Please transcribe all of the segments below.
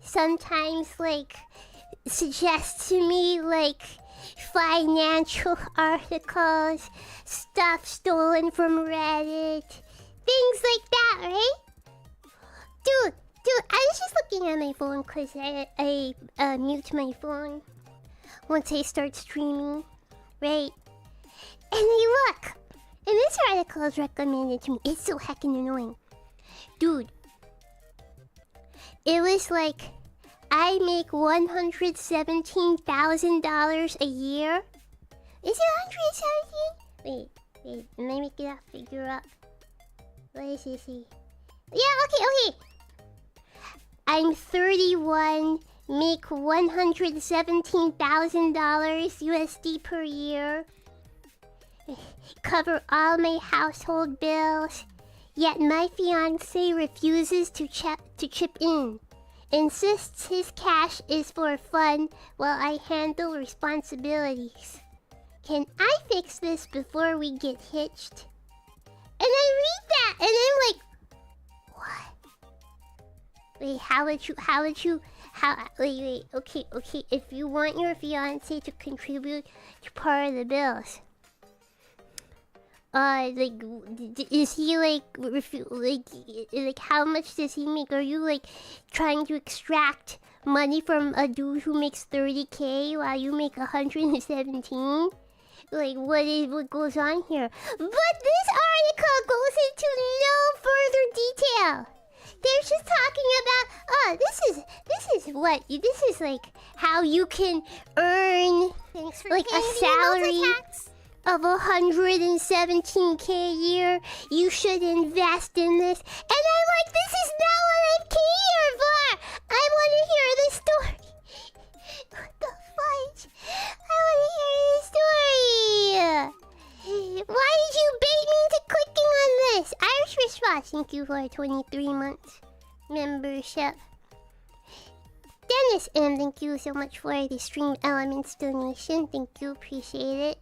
sometimes like suggest to me like financial articles, stuff stolen from Reddit, things like that, right? Dude, I was just looking at my phone because I mute my phone once I start streaming, right? And I look, and this article is recommended to me. It's so heckin' annoying. Dude, it was like, I make $117,000 a year. Is it 117? Wait, let me make that figure up. What is this? Yeah, okay. I'm 31, make $117,000 USD per year. Cover all my household bills. Yet my fiance refuses to chip in. Insists his cash is for fun while I handle responsibilities. Can I fix this before we get hitched? And I read that and I'm like, what? Wait, wait, okay, if you want your fiance to contribute to part of the bills, like, is he like how much does he make? Are you like trying to extract money from a dude who makes 30K while you make 117? Like, what goes on here? But this article goes into no further detail. They're just talking about, this is like how you can earn like a salary of 117K a year. You should invest in this. And I'm like, this is not what I came here for. I want to hear the story. What the fudge? I want to hear the story. Why did you bait me into clicking on this? Irish Response, thank you for 23 months membership. Dennis M, thank you so much for the Stream Elements donation. Thank you, appreciate it.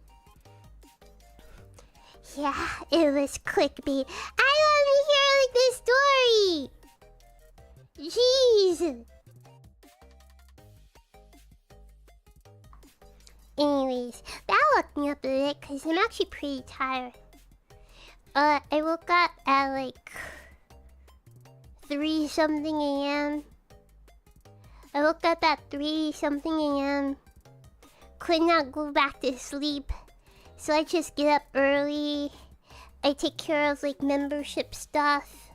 Yeah, it was clickbait. I want to hear like this story. Jeez. Anyways, that woke me up a bit because I'm actually pretty tired. I woke up at like 3 something a.m. I woke up at 3 something a.m. Could not go back to sleep. So I just get up early. I take care of like membership stuff.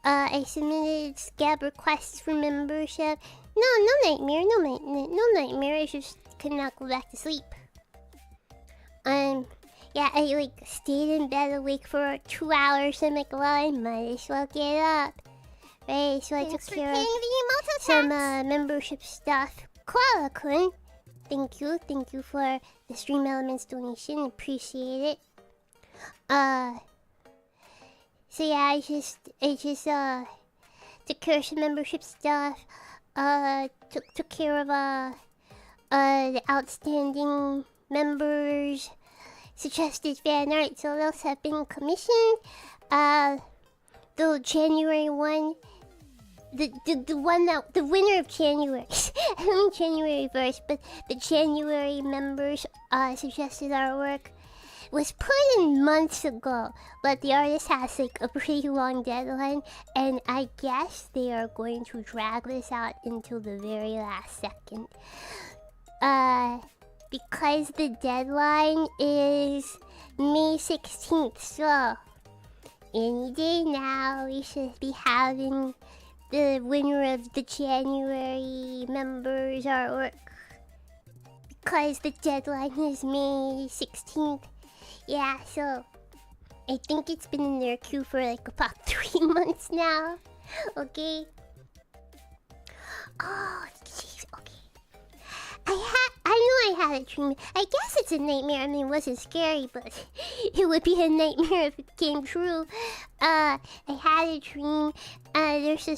I submitted scab requests for membership. No nightmare. I just could not go back to sleep. Yeah, I like stayed in bed awake for 2 hours. I'm like, well, I might as well get up. Right, so I took care of some membership stuff. Koala-kun, thank you for the Stream Elements donation. Appreciate it. So yeah, I just took care of some membership stuff. Took care of the outstanding members. Suggested fan art, so those have been commissioned. The January one, the winner of January. I don't mean January 1st, but the January members suggested artwork was put in months ago, but the artist has like a pretty long deadline, and I guess they are going to drag this out until the very last second. Because the deadline is May 16th, so any day now we should be having the winner of the January members artwork. Because the deadline is May 16th. Yeah, so I think it's been in their queue for like about 3 months now. Okay. Oh, jeez, okay. I knew I had a dream. I guess it's a nightmare. I mean, it wasn't scary, but it would be a nightmare if it came true. I had a dream. There's a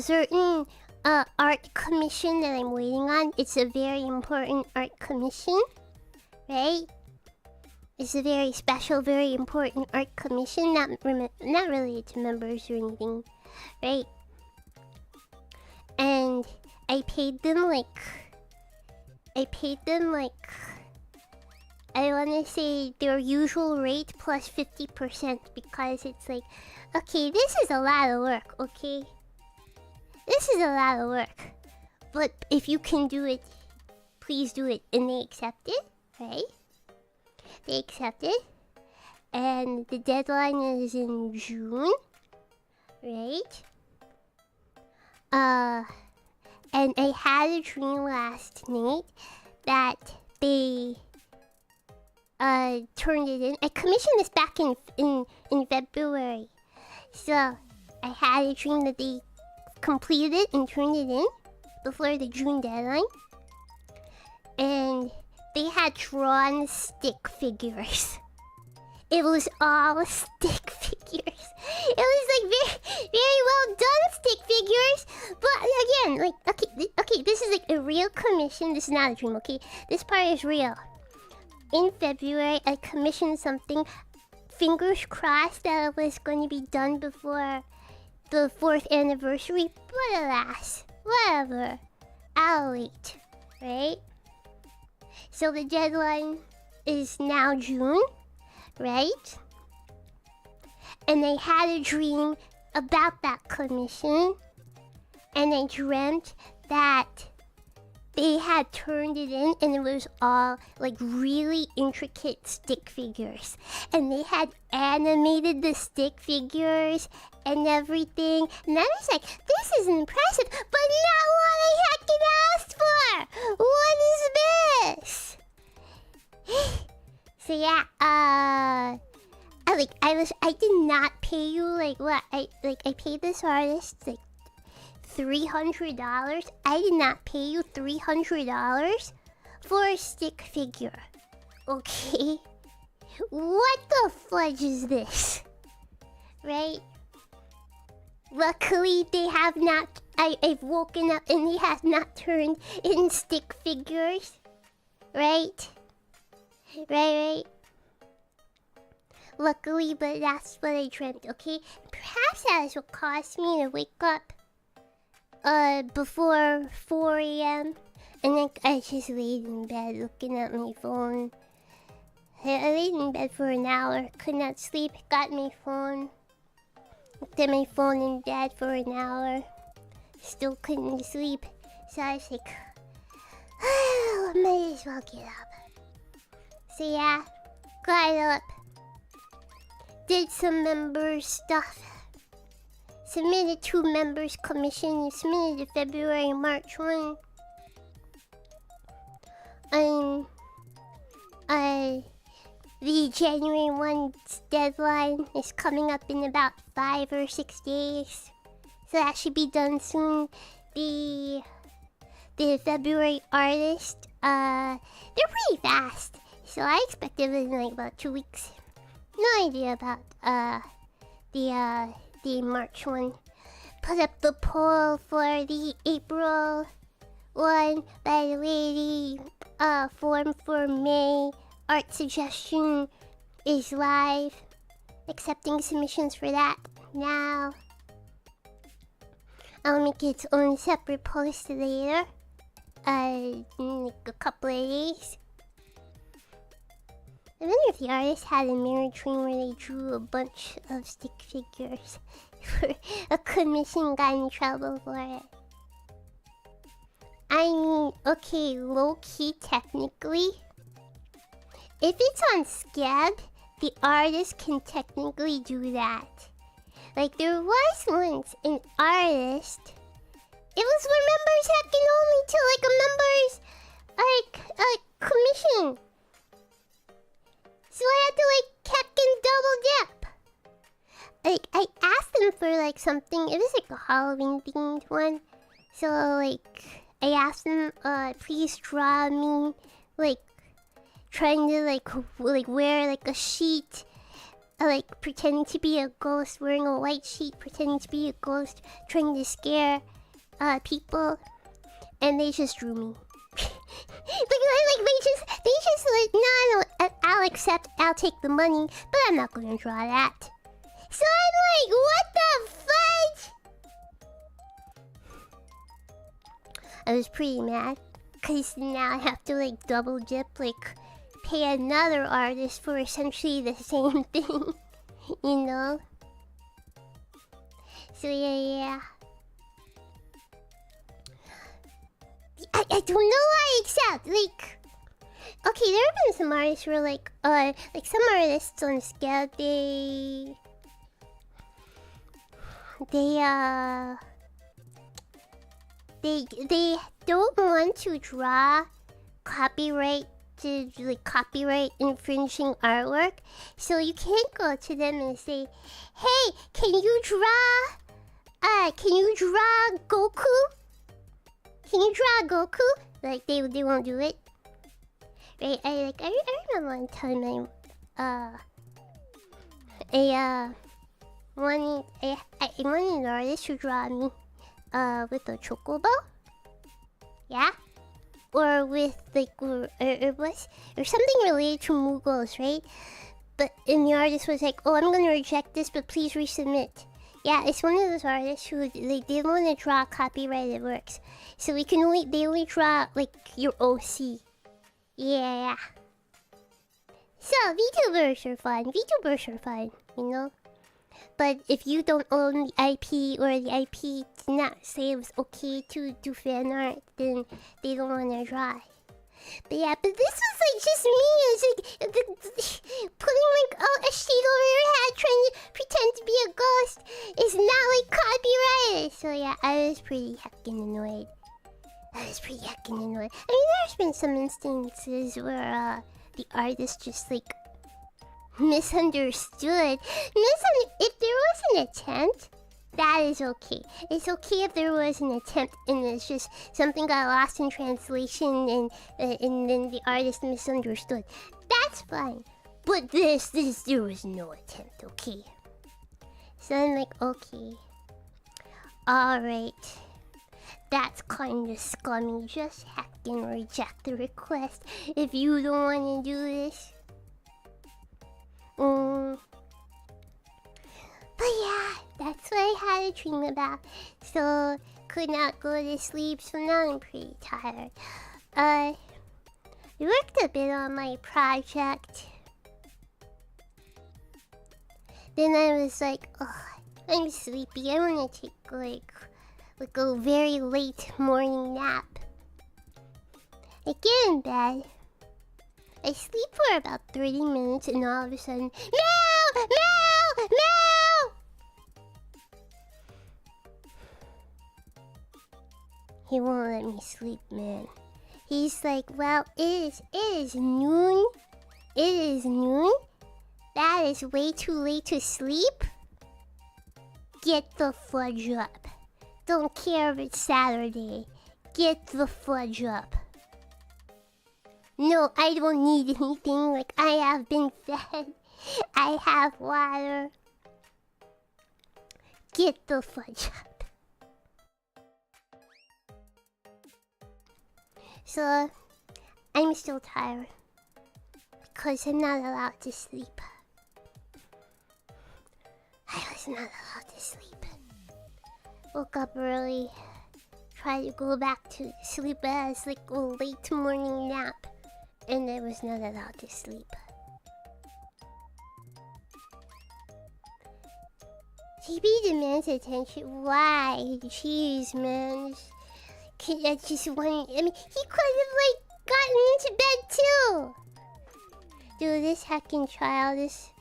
certain art commission that I'm waiting on. It's a very important art commission, right? It's a very special, very important art commission. Not related to members or anything, right? And I paid them like I wanna say their usual rate plus 50% because it's like, okay, this is a lot of work, okay? This is a lot of work. But if you can do it, please do it. And they accepted, right? They accepted. And the deadline is in June, right? And I had a dream last night that they turned it in. I commissioned this back in February. So I had a dream that they completed it and turned it in before the June deadline. And they had drawn stick figures. It was all stick figures. It was like very, very well done stick figures. But again, like, okay, this is like a real commission. This is not a dream, okay? This part is real. In February, I commissioned something. Fingers crossed that it was going to be done before the 4th anniversary. But alas, whatever. I'll wait, right? So the deadline is now June. Right? And I had a dream about that commission. And I dreamt that they had turned it in and it was all like really intricate stick figures. And they had animated the stick figures and everything. And I was like, this is impressive, but not what I heckin' asked for! What is this? So yeah, I did not pay you like what I paid this artist like $300. I did not pay you $300 for a stick figure. Okay, what the fudge is this? Right? Luckily, they have not. I've woken up and they have not turned in stick figures. Right? Right. Luckily, but that's what I dreamt, okay? Perhaps that is what caused me to wake up before 4 a.m. And then I just laid in bed looking at my phone. I laid in bed for an hour, could not sleep, got my phone. Looked at my phone in bed for an hour. Still couldn't sleep. So I was like, oh, I might as well get up. So yeah, got up, did some members stuff, submitted 2 members commission, submitted the February March one. The January 1's deadline is coming up in about 5 or 6 days, so that should be done soon. The February artist, they're pretty fast. So I expected it in like about 2 weeks. No idea about the March one. Put up the poll for the April one. By the way, the form for May art suggestion is live. Accepting submissions for that now. I'll make its own separate post later. In like a couple of days. I wonder if the artist had a mirror dream where they drew a bunch of stick figures for a commission, got in trouble for it. I mean, okay, low-key technically, if it's on Scab, the artist can technically do that. Like, there was once an artist, it was for members hacking only to like a members, commission. So I had to like heck and double dip. Like I asked them for like something. It was like a Halloween themed one. So like I asked them, please draw me like trying to like wear like a sheet, like pretending to be a ghost, wearing a white sheet, pretending to be a ghost, trying to scare people, and they just drew me. They just like, no, I'll accept, I'll take the money, but I'm not gonna draw that. So I'm like, what the fudge? I was pretty mad. Cause now I have to like double dip, like pay another artist for essentially the same thing. You know? So yeah. I don't know why except like okay, there have been some artists who are like some artists on scale they don't want to draw copyright infringing artwork, so you can't go to them and say, "Hey, can you draw Goku? Can you draw Goku?" Like they won't do it. Right? I remember one time I wanted an artist to draw me with a chocobo. Yeah? Or with like or something related to Mughals, right? And the artist was like, "Oh, I'm gonna reject this, but please resubmit." Yeah, it's one of those artists who they didn't want to draw copyrighted works, so they only draw like your OC. Yeah. So VTubers are fun. You know. But if you don't own the IP or the IP did not say it was okay to do fan art, then they don't want to draw. But yeah, but this was like just me. It's like putting like a sheet over your head trying to pretend to be a ghost is not like copyrighted. So yeah, I was pretty heckin' annoyed. I mean, there's been some instances where the artist just like misunderstood. If there was an attempt, that is okay. It's okay if there was an attempt and it's just something got lost in translation and then the artist misunderstood. That's fine. But there was no attempt, okay? So I'm like, okay. Alright. That's kinda scummy. Just heckin' reject the request if you don't wanna do this. But yeah, that's what I had a dream about. So could not go to sleep, so now I'm pretty tired. I worked a bit on my project. Then I was like, oh, I'm sleepy. I wanna take like a very late morning nap. I get in bed. I sleep for about 30 minutes and all of a sudden, meow! Meow! Meow! He won't let me sleep, man. He's like, well, it is noon. It is noon? That is way too late to sleep? Get the fudge up. Don't care if it's Saturday. Get the fudge up. No, I don't need anything. Like, I have been fed. I have water. Get the fudge up. So, I'm still tired. Because I'm not allowed to sleep. I was not allowed to sleep. Woke up early. Tried to go back to sleep as like a late morning nap. And I was not allowed to sleep. Chibi demands attention. Why? Jeez, man. I just want. I mean, he could have like gotten into bed too. Dude, this heckin' child is.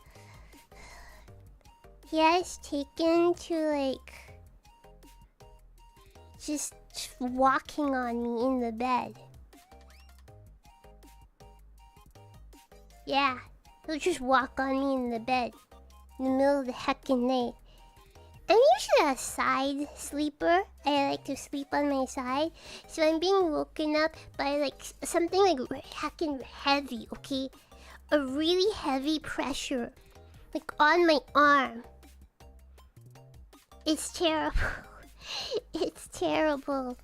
He has taken to like just walking on me in the bed. Yeah, he'll just walk on me in the bed in the middle of the heckin' night. I'm usually a side sleeper. I like to sleep on my side. So I'm being woken up by like something like heckin' heavy, okay? A really heavy pressure. Like on my arm. It's terrible. It's terrible.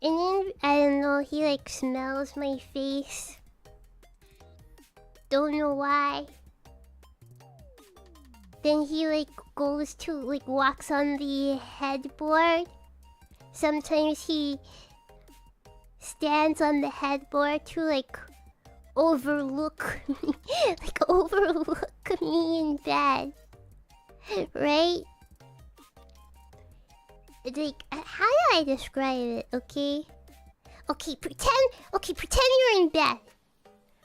And then, I don't know, he like smells my face. Don't know why. Then he like goes to like walks on the headboard. Sometimes he stands on the headboard to like overlook me, like overlook me in bed, right? It's like, how do I describe it? Okay, pretend you're in bed.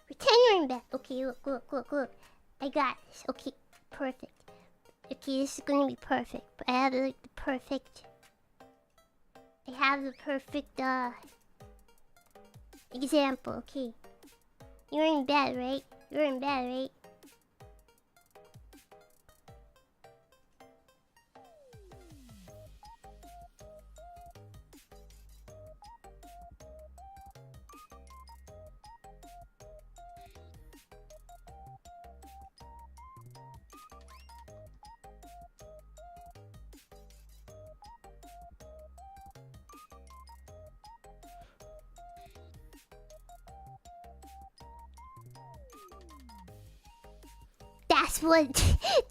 Pretend you're in bed. Okay, look. I got this. Okay, perfect. Okay, this is gonna be perfect. I have like the perfect. I have the perfect example. Okay, you're in bed, right? You're in bed, right?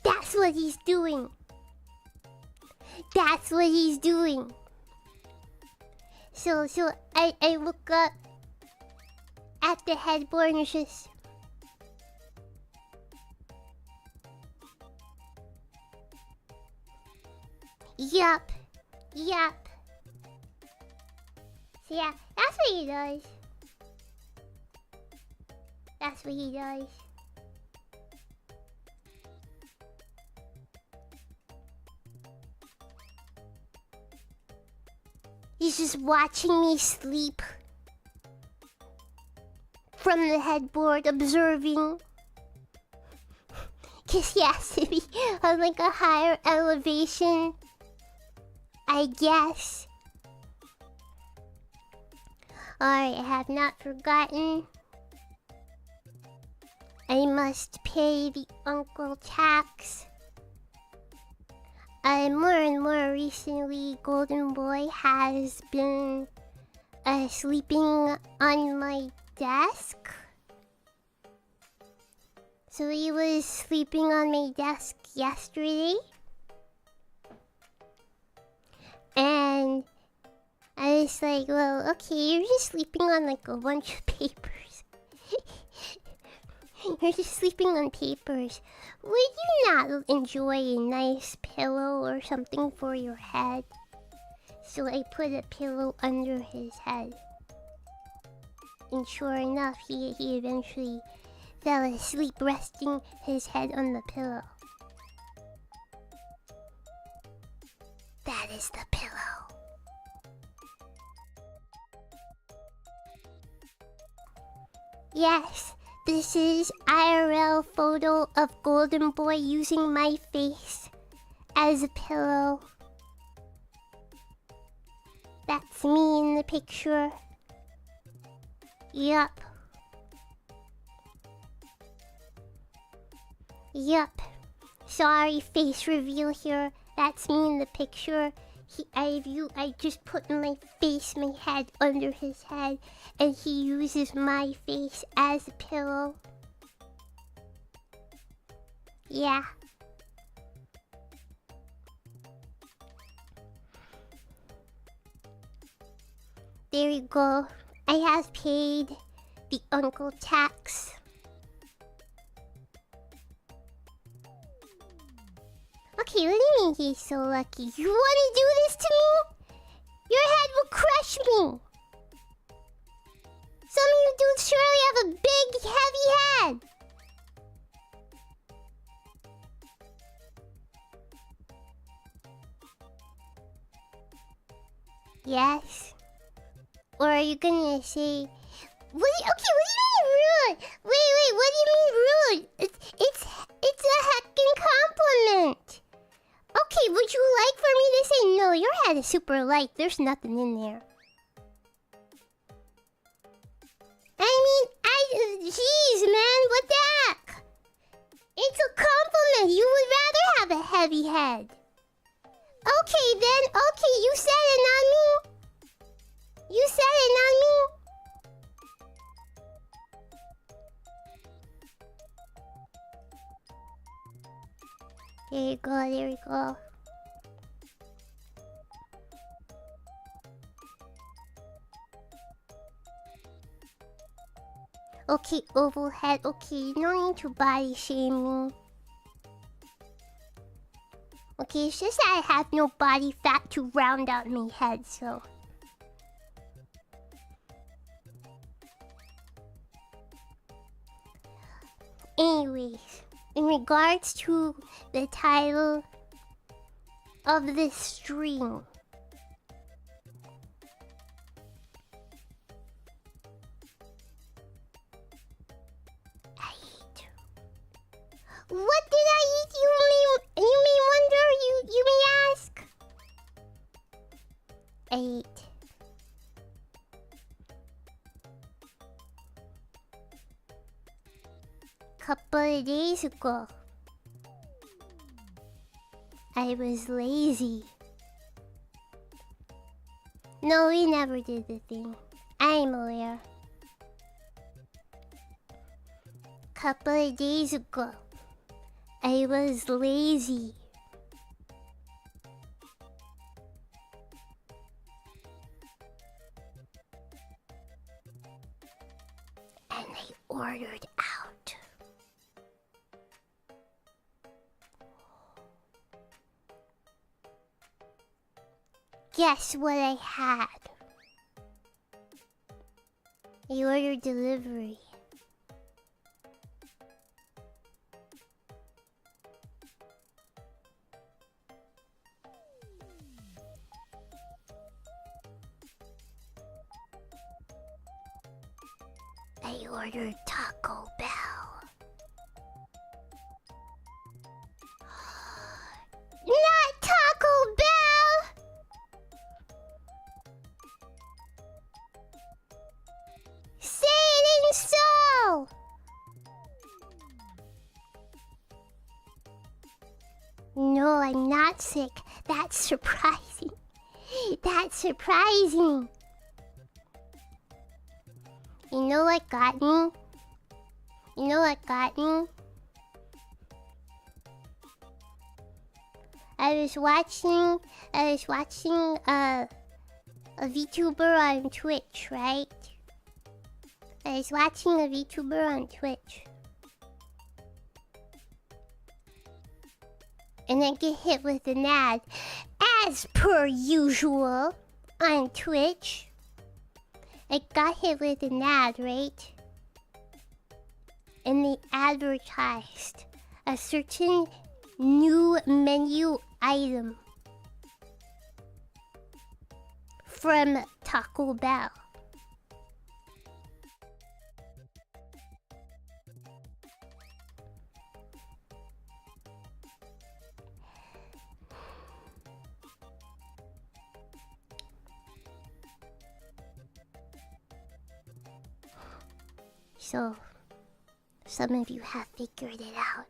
That's what he's doing. That's what he's doing. So I look up at the headboard and it's just Yup. So yeah, that's what he does. That's what he does. He's just watching me sleep from the headboard, observing. Cause he has to be on like a higher elevation, I guess. Alright, I have not forgotten. I must pay the uncle tax. More and more recently, Golden Boy has been sleeping on my desk. So he was sleeping on my desk yesterday. And I was like, well, okay, you're just sleeping on like a bunch of papers. You're just sleeping on papers. Would you not enjoy a nice pillow or something for your head? So I put a pillow under his head. And sure enough, he eventually fell asleep resting his head on the pillow. That is the pillow. Yes. This is IRL photo of Golden Boy using my face as a pillow. That's me in the picture. Yup. Sorry, face reveal here. That's me in the picture. I just put my head under his head, and he uses my face as a pillow. Yeah. There you go. I have paid the uncle tax. Okay, what do you mean he's so lucky? You want to do this to me? Your head will crush me. Some of you dudes surely have a big, heavy head. Yes. Or are you gonna say, what do you mean rude? Wait, what do you mean rude? It's a heckin' compliment. Okay, would you like for me to say, no, your head is super light, there's nothing in there? Jeez, man, what the heck? It's a compliment. You would rather have a heavy head. Okay, then. Okay, you said it, not me. You said it, not me. There you go. Okay, oval head. Okay, no need to body shame me. Okay, it's just that I have no body fat to round out my head, so. Anyways, in regards to the title of this stream, what did I eat? You may wonder. You may ask. I ate couple of days ago. I was lazy. No, we never did the thing. I'm aware. Couple of days ago, I was lazy. And I ordered out. Guess what I had? I ordered delivery. I ordered Taco Bell. Not Taco Bell! Say it ain't so! No, I'm not sick. That's surprising. That's surprising. You know what got me? You know what got me? I was watching a Vtuber on Twitch, right? I was watching a Vtuber on Twitch. And I get hit with an ad, as per usual, on Twitch. I got hit with an ad, right? And they advertised a certain new menu item from Taco Bell. So, some of you have figured it out.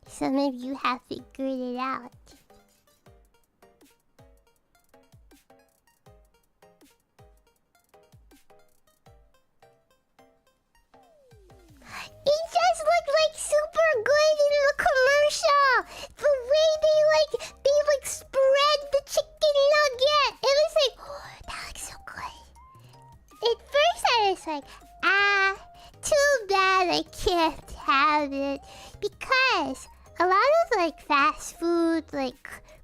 Some of you have figured it out. It just looked like super good in the commercial. The way they spread the chicken nugget. It was like, oh, that looks so good. At first I was like, too bad I can't have it. Because a lot of fast food,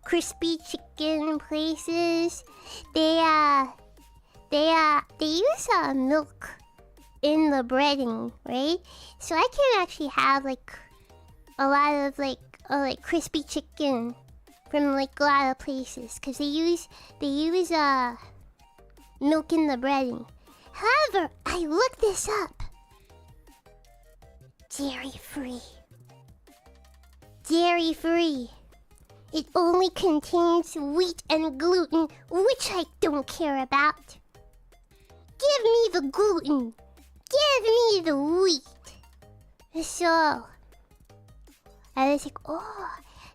crispy chicken places, they use milk in the breading, right? So I can actually have a lot of crispy chicken from a lot of places because they use milk in the breading. However, I looked this up. Dairy free. Dairy free. It only contains wheat and gluten, which I don't care about. Give me the gluten. Give me the wheat. So, I was like, oh,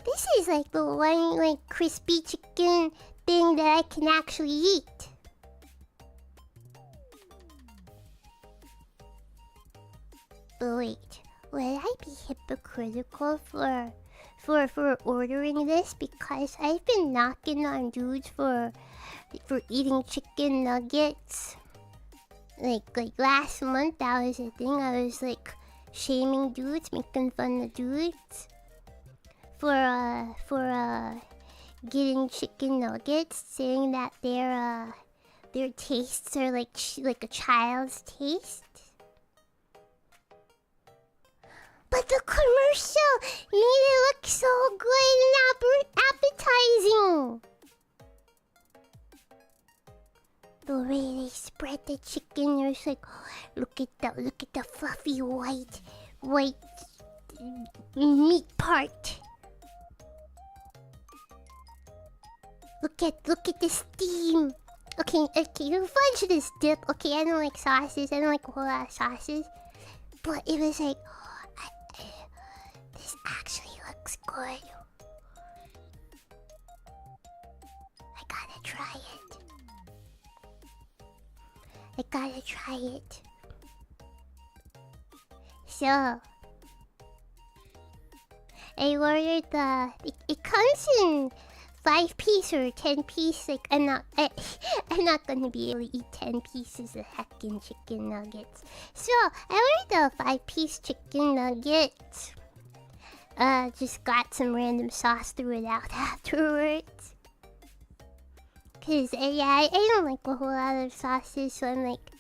this is the one crispy chicken thing that I can actually eat. But wait, would I be hypocritical for ordering this because I've been knocking on dudes for eating chicken nuggets. Like last month, that was a thing. I was like shaming dudes, making fun of dudes for getting chicken nuggets, saying that their tastes are like a child's taste. But the commercial made it look so good and appetizing. The way they spread the chicken, it was like, look at the fluffy white meat part. Look at the steam. Okay, you fudge this dip. Okay, I don't like sauces. I don't like a whole lot of sauces. But it was like, this actually looks good. I gotta try it. So, I ordered it comes in 5-piece or 10-piece. Like I'm not gonna be able to eat 10 pieces of heckin' chicken nuggets. So I ordered a 5-piece chicken nugget. Just got some random sauce, threw it out afterwards. Cause I don't like a whole lot of sauces, so I'm like,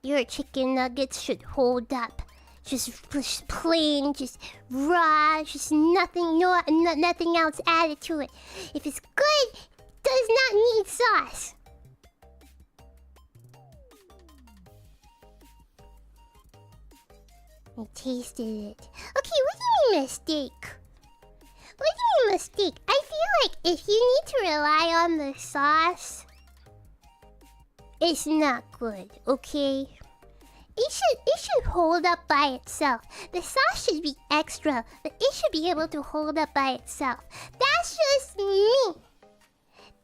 your chicken nuggets should hold up. Just plain, just raw, just nothing, nothing else added to it. If it's good, it does not need sauce. I tasted it. Okay, what do you mean mistake? What do you mean mistake? I feel like if you need to rely on the sauce, it's not good, okay? It should hold up by itself. The sauce should be extra, but it should be able to hold up by itself. That's just me.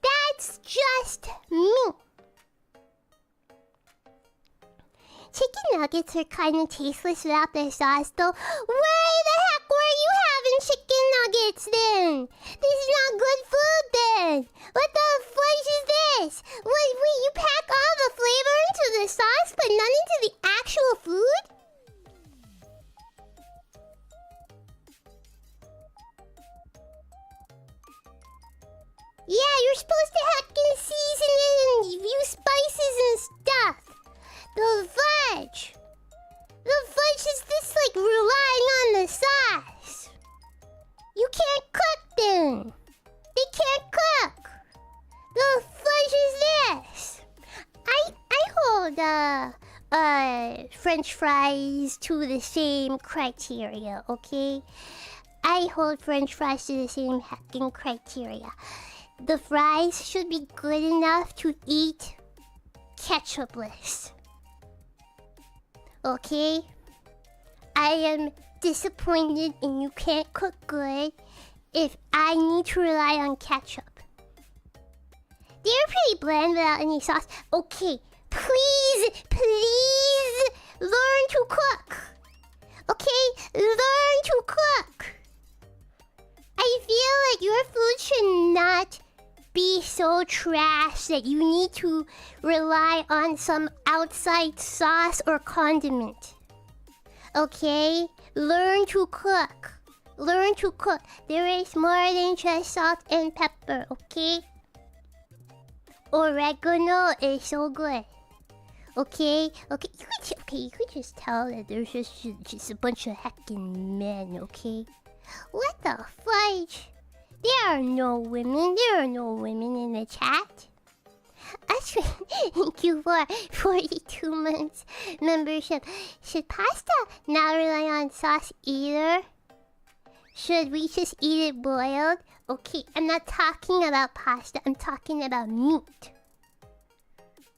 That's just me. Chicken nuggets are kind of tasteless without their sauce, though. Where the heck were you having chicken nuggets then? This is not good food then. What the fudge is this? Wait, you pack all the flavor into the sauce, but none into the actual food? Yeah, you're supposed to heckin' season it and use spices and stuff. The fudge is this like relying on the sauce. You can't cook then. They can't cook. The fudge is this. I hold French fries to the same criteria, okay? I hold French fries to the same heckin' criteria. The fries should be good enough to eat ketchupless. Okay? I am disappointed and you can't cook good if I need to rely on ketchup. They're pretty bland without any sauce. Okay, please learn to cook. Okay? Learn to cook. I feel like your food should not be so trash that you need to rely on some outside sauce or condiment. Okay? Learn to cook. Learn to cook. There is more than just salt and pepper, okay? Oregano is so good. Okay? Okay, you could just tell that there's just a bunch of heckin' men, okay? What the fudge? There are no women in the chat. Actually, thank you for 42 months membership. Should pasta not rely on sauce either? Should we just eat it boiled? Okay, I'm not talking about pasta. I'm talking about meat.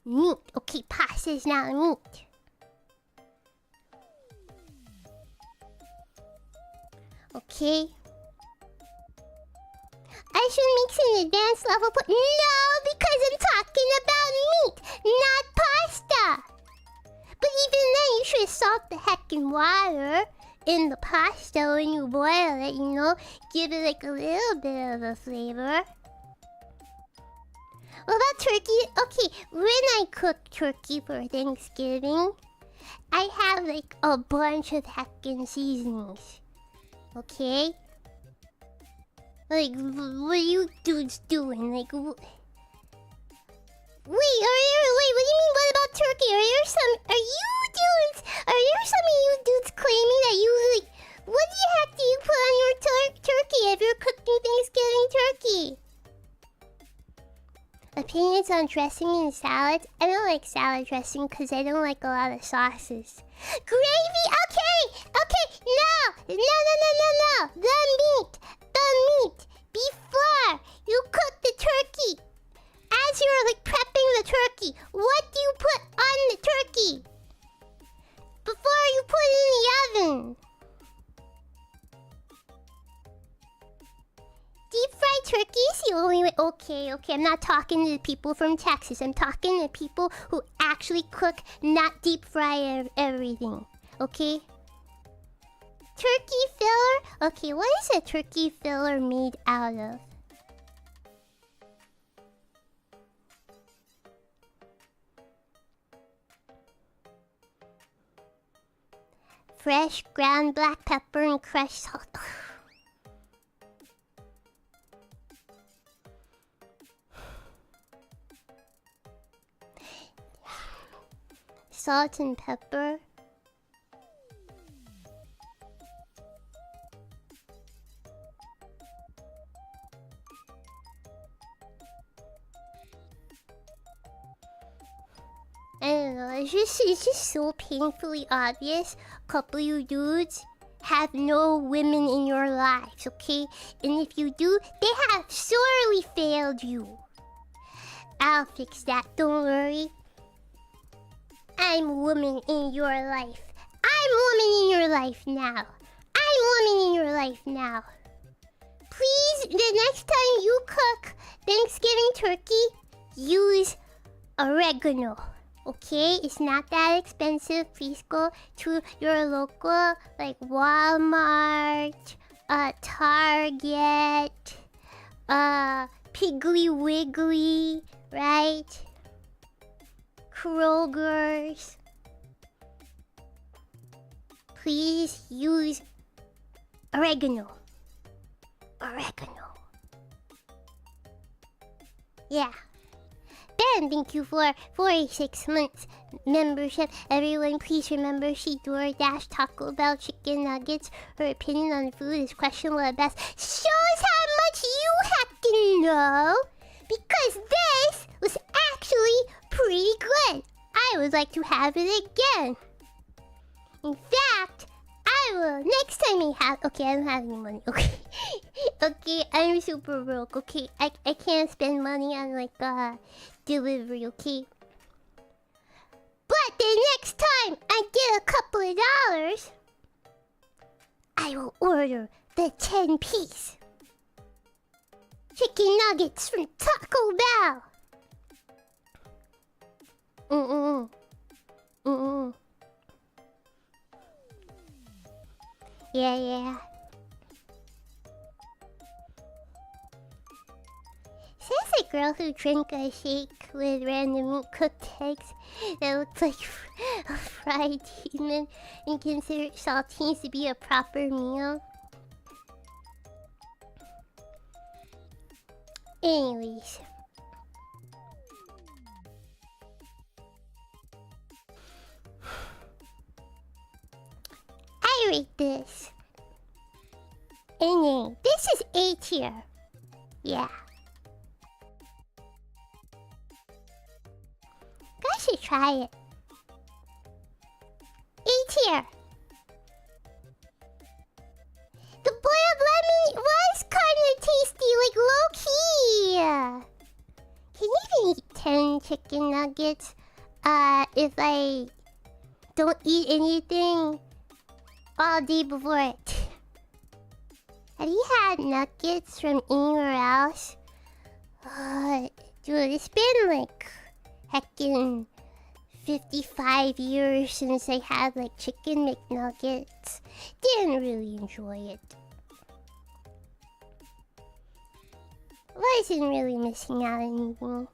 Meat. Okay, pasta is not meat. Okay. I should mix an advanced level no, because I'm talking about meat, not pasta. But even then, you should salt the heckin' water in the pasta when you boil it, you know? Give it like a little bit of a flavor. What about turkey? Okay, when I cook turkey for Thanksgiving, I have like a bunch of heckin' seasonings. Okay? Like, what are you dudes doing? Like, wait, what do you mean, what about turkey? Are you some of you dudes claiming that you, like, what the heck do you put on your turkey if you're cooking Thanksgiving turkey? Opinions on dressing and salads? I don't like salad dressing because I don't like a lot of sauces. Gravy? Okay, no! The meat! Before you cook the turkey, as you're like prepping the turkey, what do you put on the turkey? Before you put it in the oven. Deep fried turkey is the only way. Okay, I'm not talking to the people from Texas. I'm talking to people who actually cook, not deep fry everything. Okay? Turkey filler? Okay, what is a turkey filler made out of? Fresh ground black pepper and crushed salt. Salt and pepper. I don't know, it's just so painfully obvious. A couple of you dudes have no women in your lives, okay? And if you do, they have sorely failed you. I'll fix that, don't worry. I'm a woman in your life. I'm a woman in your life now. I'm a woman in your life now. Please, the next time you cook Thanksgiving turkey, use oregano. Okay, it's not that expensive. Please go to your local, like Walmart, Target, Piggly Wiggly, right? Kroger's. Please use oregano. Yeah. Ben, thank you for 46 months membership. Everyone, please remember she DoorDash Taco Bell chicken nuggets. Her opinion on food is questionable at best. Shows how much you heckin' know. Because this was actually pretty good. I would like to have it again. In fact, I will next time I have. Okay, I don't have any money. Okay, okay, I'm super broke. Okay, I can't spend money on like delivery. Okay, but the next time I get a couple of dollars, I will order the 10-piece chicken nuggets from Taco Bell. Yeah. Says a girl who drank a shake with random cooked eggs that looked like a fried demon and considered saltines to be a proper meal. Anyways. I rate this. And this is A tier. Yeah. Guys should try it. A tier. The boiled lemon was kind of tasty, like low-key. Can you even eat 10 chicken nuggets if I don't eat anything all day before it? Have you had nuggets from anywhere else? Dude, it's been like heckin' 55 years since I had like chicken McNuggets. Didn't really enjoy it. Wasn't really missing out on anything.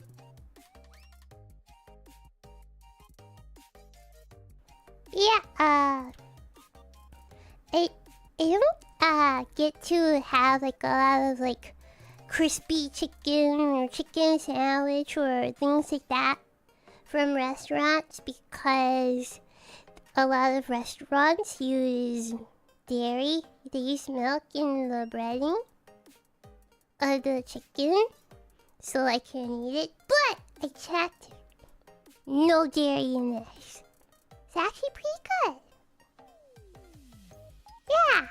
Yeah, I don't get to have like a lot of like crispy chicken or chicken sandwich or things like that from restaurants because a lot of restaurants use dairy. They use milk in the breading of the chicken, so I can't eat it. But I checked, no dairy in this. It's actually pretty good. Yeah.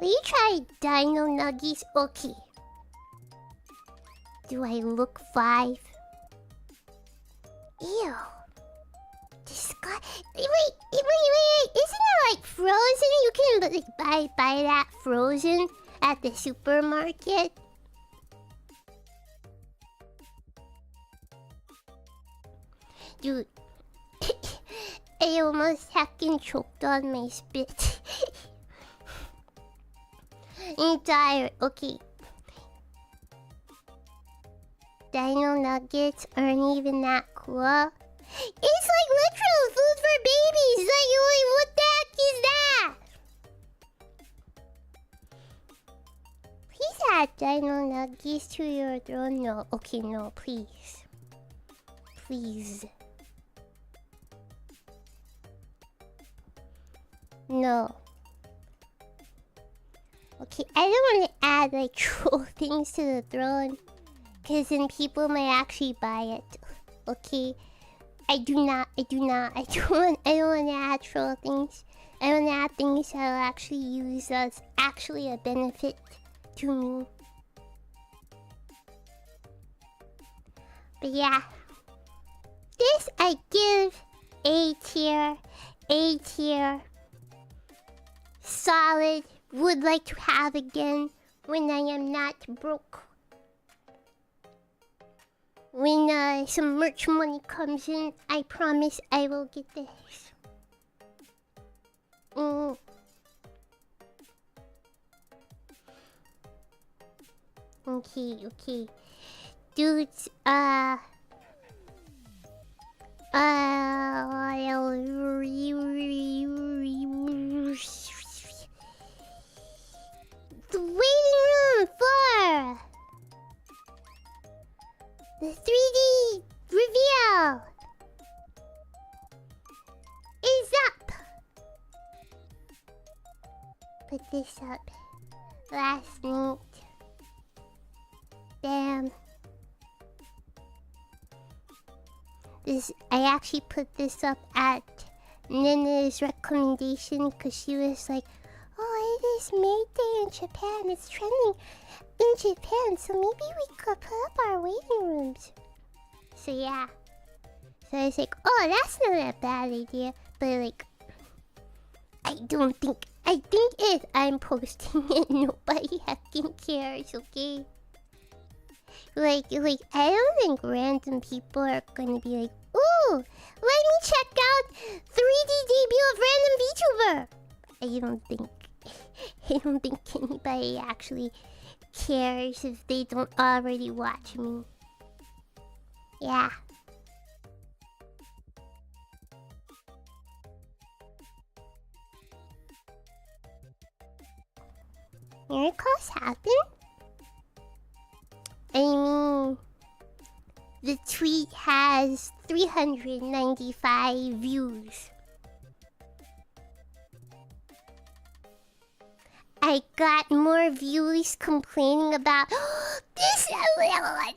Will you try Dino Nuggies? Okay. Do I look 5? Ew. Wait. Isn't it like frozen? You can like buy that frozen at the supermarket. Dude, I almost heckin' choked on my spit. I'm tired. Okay. Dino Nuggets aren't even that cool. It's like literal food for babies. Like, what the heck is that? Please add Dino Nuggies to your throne. No. Okay, no, please. Please. No. Okay, I don't want to add like troll things to the throne, cause then people might actually buy it. Okay, I don't want to add troll things. I want to add things that will actually use as actually a benefit to me. But yeah, this I give A tier. A tier. Solid. Would like to have again when I am not broke. When some merch money comes in, I promise I will get this. Okay. Dudes, the waiting room for the 3D reveal is up. Put this up last night. Damn. I actually put this up at Nina's recommendation because she was like, oh, it is May Day in Japan. It's trending in Japan, so maybe we could put up our waiting rooms. So yeah. So I was like, oh, that's not a bad idea. But like, I think if I'm posting it, nobody heckin' cares, okay? Like, I don't think random people are gonna be like, ooh, let me check out 3D debut of random VTuber. I don't think anybody actually cares if they don't already watch me. Yeah. Miracles happen? I mean, the tweet has 395 views. I got more views complaining about this. I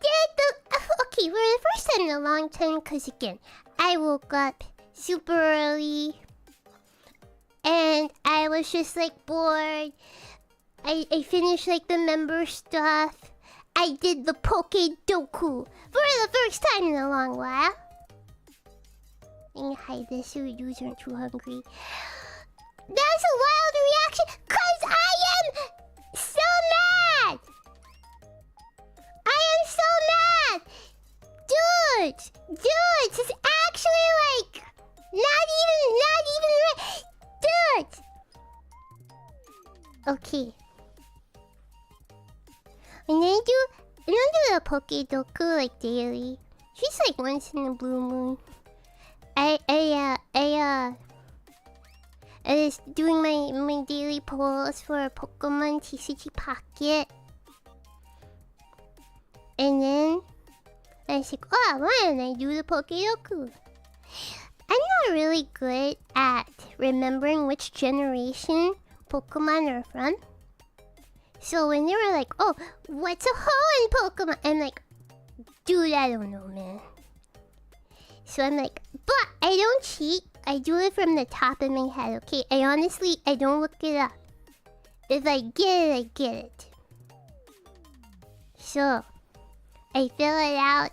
did the okay for the first time in a long time, because again, I woke up super early and I was just like bored. I finished like the member stuff. I did the Pokedoku for the first time in a long while. And hide this so you aren't too hungry. That's a wild reaction, cause I am so mad! Dudes, it's actually like not even right. Dudes. Okay. And I don't do a Pokedoku like daily. Just like once in a blue moon. I was doing my daily polls for a Pokemon TCG Pocket. And then I was like, oh, why don't I do the Pokedoku? I'm not really good at remembering which generation Pokemon are from. So when they were like, oh, what's a Hoenn Pokemon? I'm like, dude, I don't know, man. So I'm like, but I don't cheat. I do it from the top of my head, okay? I don't look it up. If I get it, I get it. So I fill it out.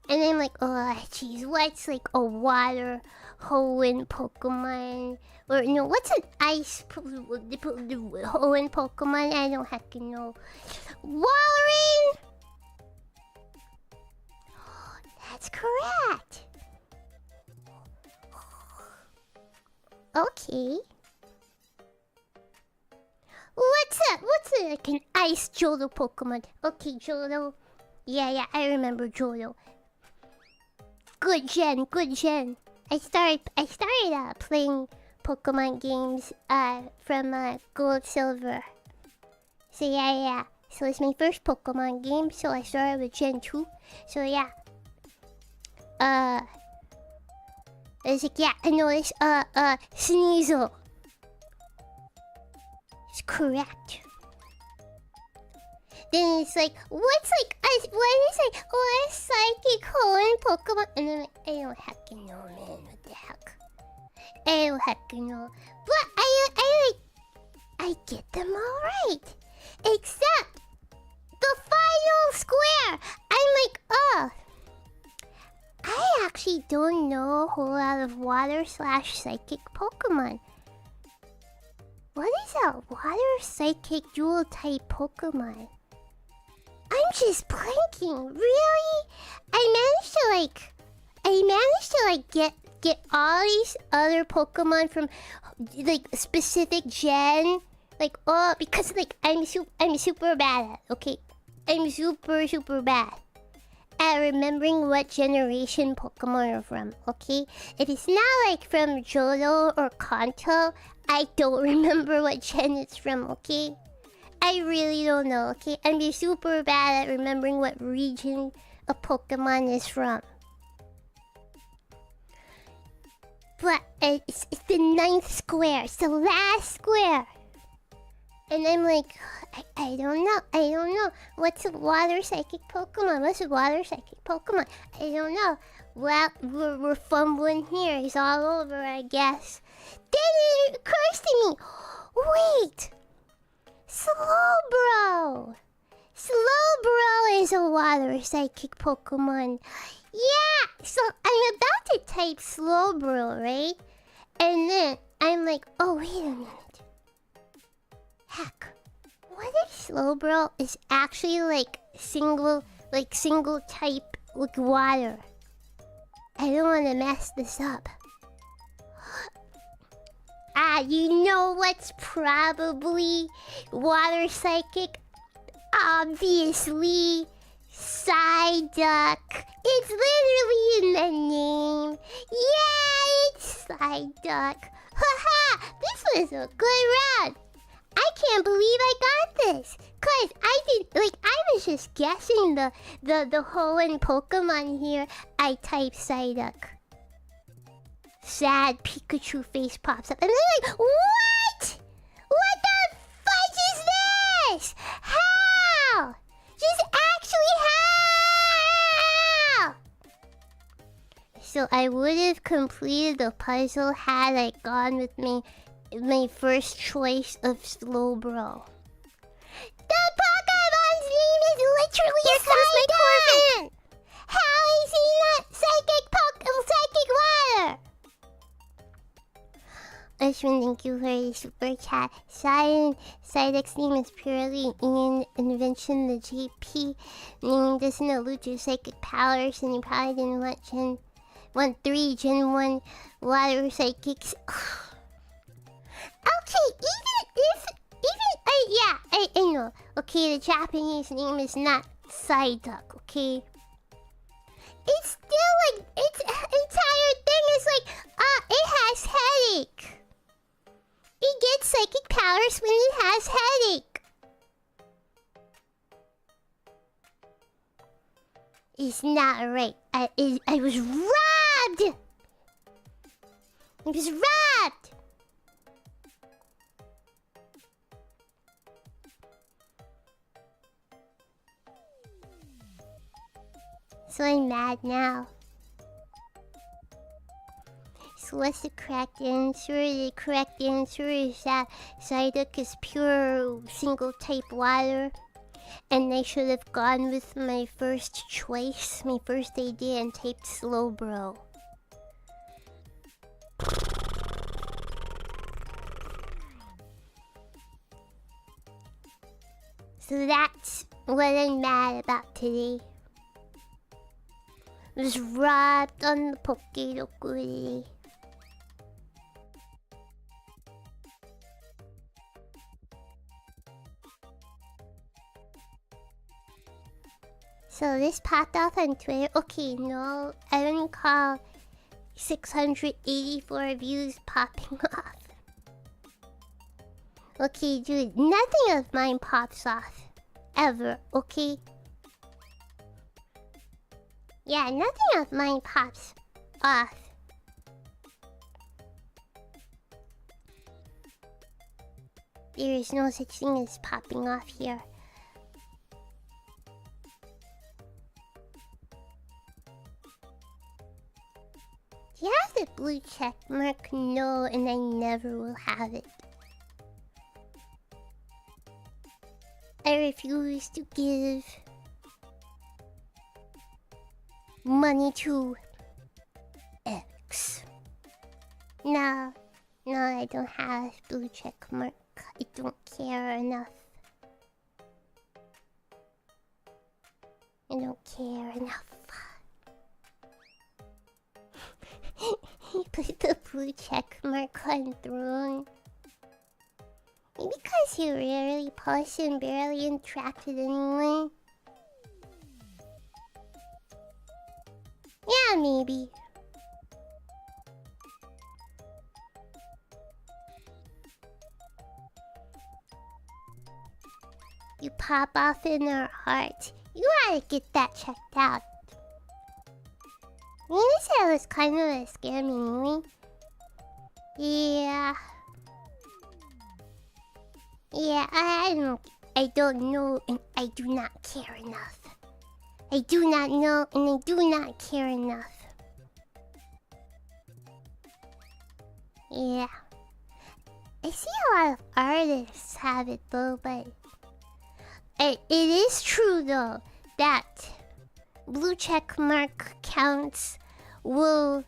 And I'm like, oh, jeez, what's like a water Hoenn Pokemon? Or, no, what's an ice Hoenn Pokemon? I don't heckin' know. Walrein! That's correct. Okay. What's like an ice Johto Pokemon? Okay, Johto. Yeah, I remember Johto. Good gen. I started playing Pokemon games from Gold Silver. So yeah. So it's my first Pokemon game, so I started with Gen 2. So yeah. I was like, yeah, I know it's Sneasel. It's correct. Then it's like, what's like, when it's like, oh, a psychic Hoenn Pokemon, and then like, I don't heckin' know, man, what the heck? I don't heckin' know. But I get them all right. Except the final square. I'm like, oh, I actually don't know a whole lot of water/psychic Pokemon. What is a water psychic dual type Pokemon? I'm just blanking. Really? I managed to get all these other Pokemon from like specific gen. Like, oh, because like I'm super bad at, okay? I'm super bad at remembering what generation Pokemon are from, okay? If it's not like from Johto or Kanto, I don't remember what gen it's from, okay? I really don't know, okay? I'm just super bad at remembering what region a Pokemon is from. But it's the 9th square. It's the last square. And I'm like, I don't know. What's a water psychic Pokemon? I don't know. Well, we're fumbling here. It's all over, I guess. Then it occurs to me, wait! Slowbro! Slowbro is a water psychic Pokemon. Yeah! So I'm about to type Slowbro, right? And then I'm like, oh, wait a minute. Heck, what if Slowbro is actually like single type like water? I don't want to mess this up. You know what's probably water psychic? Obviously, Psyduck. It's literally in the name. Yeah, it's Psyduck. Haha, this was a good round. I can't believe I got this. Cause I was just guessing the Hoenn Pokemon here. I typed Psyduck. Sad Pikachu face pops up. And then like, what? What the fudge is this? How? Just actually how? So I would have completed the puzzle had I gone with my first choice of Slowbro. The Pokemon's name is literally Psyduck! How is he not psychic water? Let's Ashwin, thank you for the super chat. Cyan, Cydex name is purely an invention. The GP name doesn't allude to psychic powers, and he probably didn't want 3 Gen 1 water psychics. Okay, I know. Okay, the Japanese name is not Psyduck, okay? It's still like, its entire thing is like, it has headache. It gets psychic powers when it has headache. It's not right. I was robbed! I was robbed! So I'm mad now. So what's the correct answer? The correct answer is that Psyduck is pure single type water. And I should have gone with my first choice, my first idea, and typed Slowbro. So that's what I'm mad about today. Was robbed on the Pokedoku today. So this popped off on Twitter. Okay, no, I don't recall 684 views popping off. Okay, dude, nothing of mine pops off. Ever, okay? Yeah, nothing of mine pops off. There is no such thing as popping off here. Do you have the blue check mark? No, and I never will have it. I refuse to give money to X. No, I don't have blue check mark. I don't care enough. I don't care enough. He put the blue check mark on throne. Maybe because he rarely posts and barely interacts with anyone. Yeah, maybe. You pop off in our hearts. You gotta get that checked out. I mean, this was kind of a scam anyway. Yeah. Yeah, I don't know, and I do not care enough. I do not know, and I do not care enough. Yeah. I see a lot of artists have it though, but it is true though that blue check mark counts will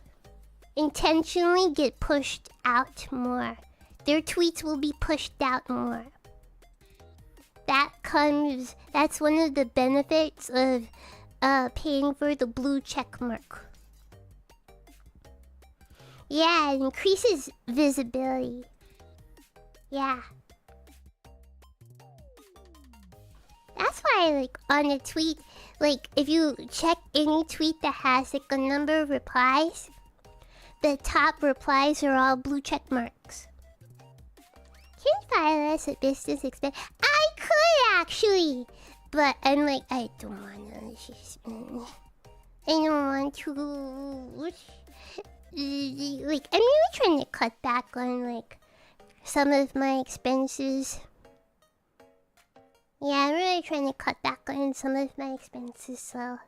intentionally get pushed out more. Their tweets will be pushed out more. That's one of the benefits of paying for the blue check mark. Yeah, it increases visibility. Yeah. That's why, like, on a tweet, like, if you check any tweet that has, like, a number of replies, the top replies are all blue check marks. Can you buy less at business expense? I could, actually! But I'm like, I don't want to. I don't want to. Like, I'm really trying to cut back on, like, some of my expenses. Yeah, I'm really trying to cut back on some of my expenses, so.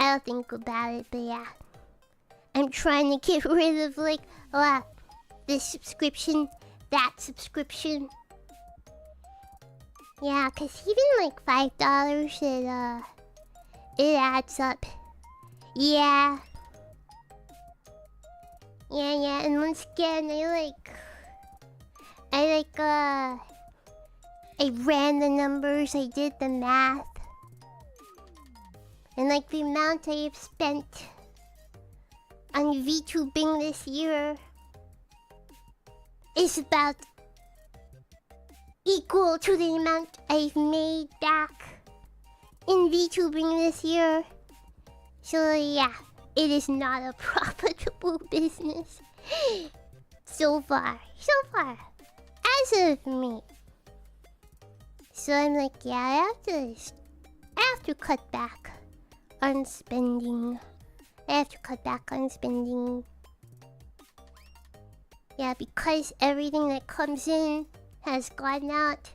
I'll think about it, but yeah. I'm trying to get rid of, like, this subscription, that subscription. Yeah, cause even like $5, it adds up. Yeah. Yeah, and once again, I ran the numbers, I did the math. And like the amount I have spent on VTubing this year is about equal to the amount I've made back in VTubing this year. So yeah, it is not a profitable business. So far. As of me. So I'm like, yeah, I have to cut back on spending. Yeah, because everything that comes in has gone out.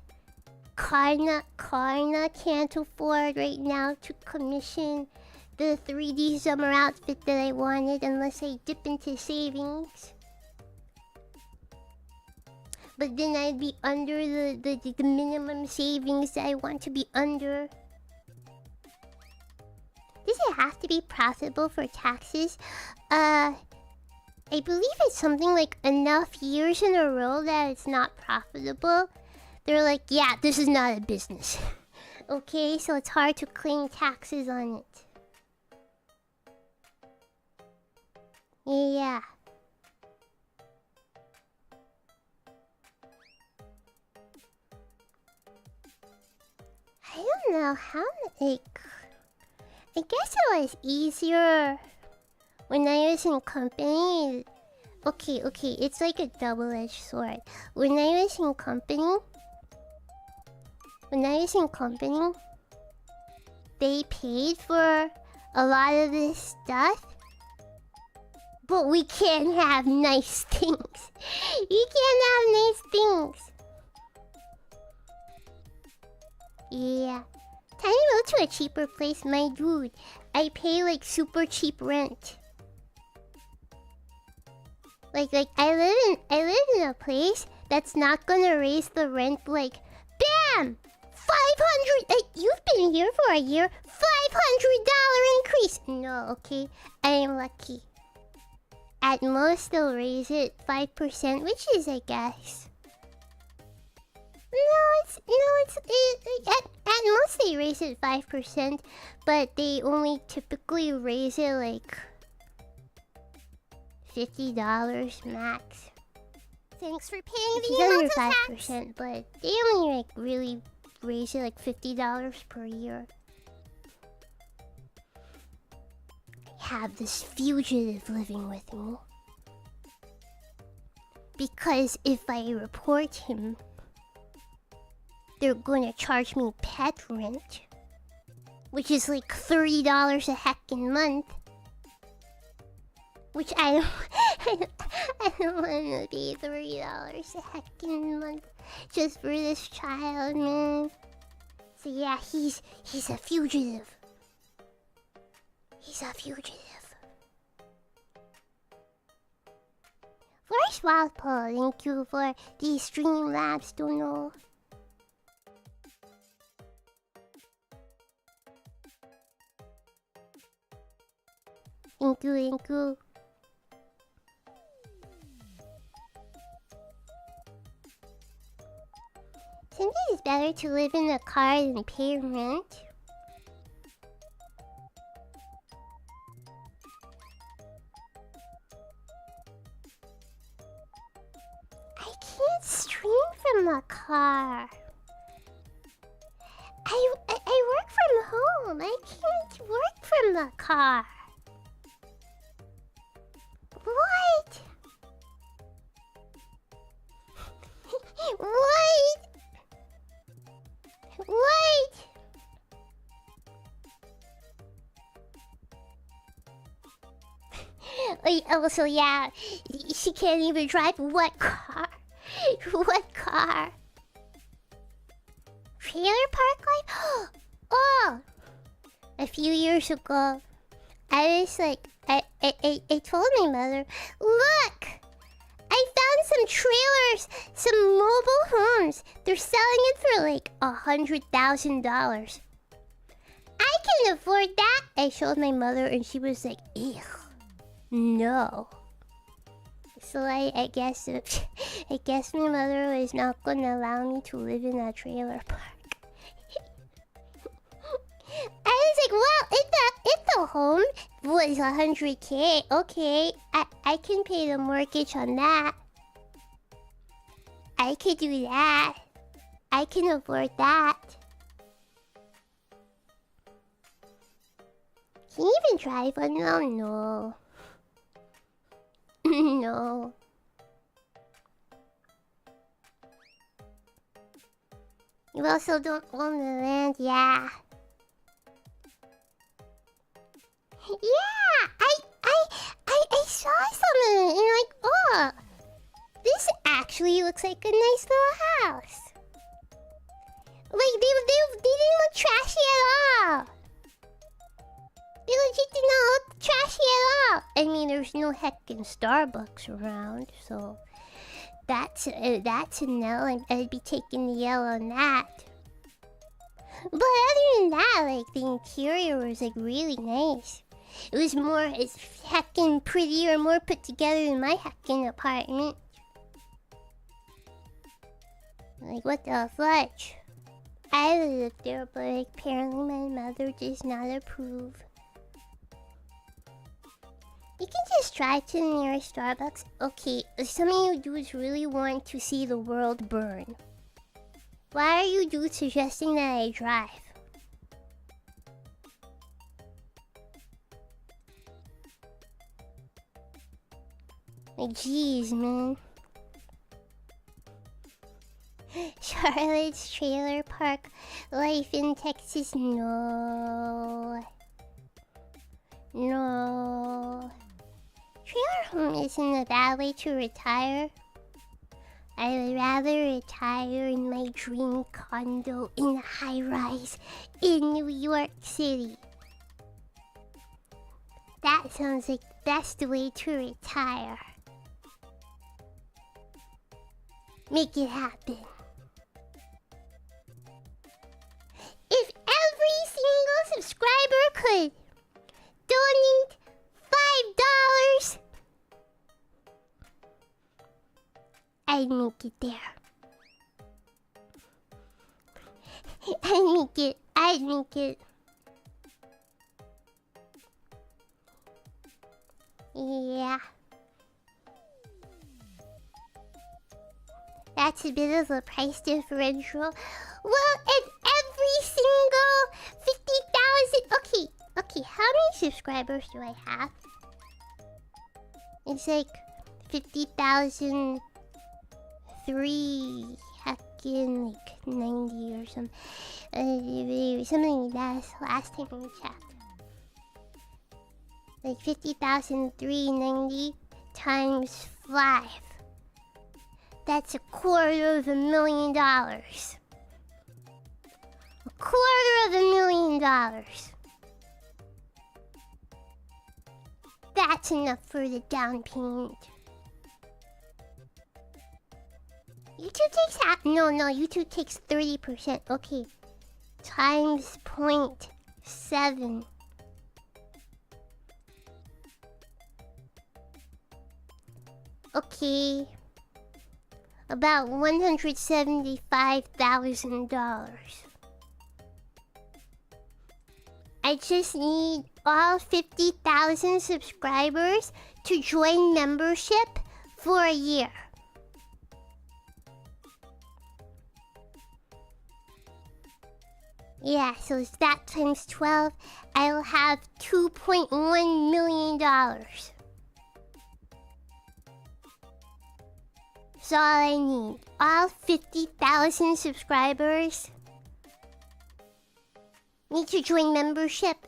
Karna can't afford right now to commission the 3D summer outfit that I wanted unless I dip into savings. But then I'd be under the minimum savings that I want to be under. Does it have to be profitable for taxes? I believe it's something like enough years in a row that it's not profitable. They're like, yeah, this is not a business. Okay, so it's hard to claim taxes on it. Yeah. I don't know how, like... I guess it was easier when I was in company. Okay, it's like a double-edged sword. When I was in company, they paid for a lot of this stuff. But we can't have nice things. You can't have nice things. Yeah. Time to move to a cheaper place, my dude. I pay like super cheap rent. Like I live in a place that's not gonna raise the rent like BAM! 500. You've been here for a year. $500 increase. No, okay. I am lucky. At most they'll raise it 5%, which is, I guess. At most they raise it 5%, but they only typically raise it like $50 max. Thanks for paying the emote tax. 5%, but they only like really raise it like $50 per year. I have this fugitive living with me. Because if I report him, they're gonna charge me pet rent, which is like $30 a heckin' month. Which I don't wanna pay $30 a heckin' month just for this child, man. So yeah, he's a fugitive. First Walpole, thank you for the Streamlabs to know. Thank you. Sometimes it's better to live in a car than pay rent. I can't stream from the car. I work from home. I can't work from the car. What? What? Wait, also, yeah, she can't even drive. What car? Trailer park life? Oh! A few years ago, I was like, I told my mother, look! I found some trailers, some mobile pounds. They're selling it for like $100,000. I can afford that. I showed my mother and she was like, ew, no. So I guess I guess my mother was not gonna allow me to live in a trailer park. I was like, well, if the home was 100K, okay, I can pay the mortgage on that. I could do that. I can afford that. Can you even drive one? Oh, no. No. You also don't own the land, yeah. Yeah, I saw something and like, oh, this actually looks like a nice little house. Like they didn't look trashy at all. They legit did not look trashy at all. I mean, there's no heckin' Starbucks around, so that's a no. I'd be taking the L on that. But other than that, like the interior was like really nice. It's heckin' prettier, more put together than my heckin' apartment. Like, what the fudge? I live there, but like, apparently my mother does not approve. You can just drive to the nearest Starbucks. Okay, some of you dudes really want to see the world burn. Why are you dudes suggesting that I drive? Like, jeez, man. Charlotte's trailer park life in Texas, no. No. Trailer home isn't a bad way to retire. I would rather retire in my dream condo in a high-rise in New York City. That sounds like the best way to retire. Make it happen. If every single subscriber could donate $5, I'd make it there. I'd make it. Yeah. That's a bit of a price differential. Well, if every single 50,000... Okay, how many subscribers do I have? It's like 50,000... 3 heckin' like 90 or something. Something like that last time we checked. Like 50,390 times 5. That's $250,000. $250,000. That's enough for the down payment. YouTube takes half. No, YouTube takes 30%. Okay. Times 0.7. Okay. About $175,000. I just need all 50,000 subscribers to join membership for a year. Yeah, so it's that times 12. I'll have $2.1 million. That's all I need. All 50,000 subscribers need to join membership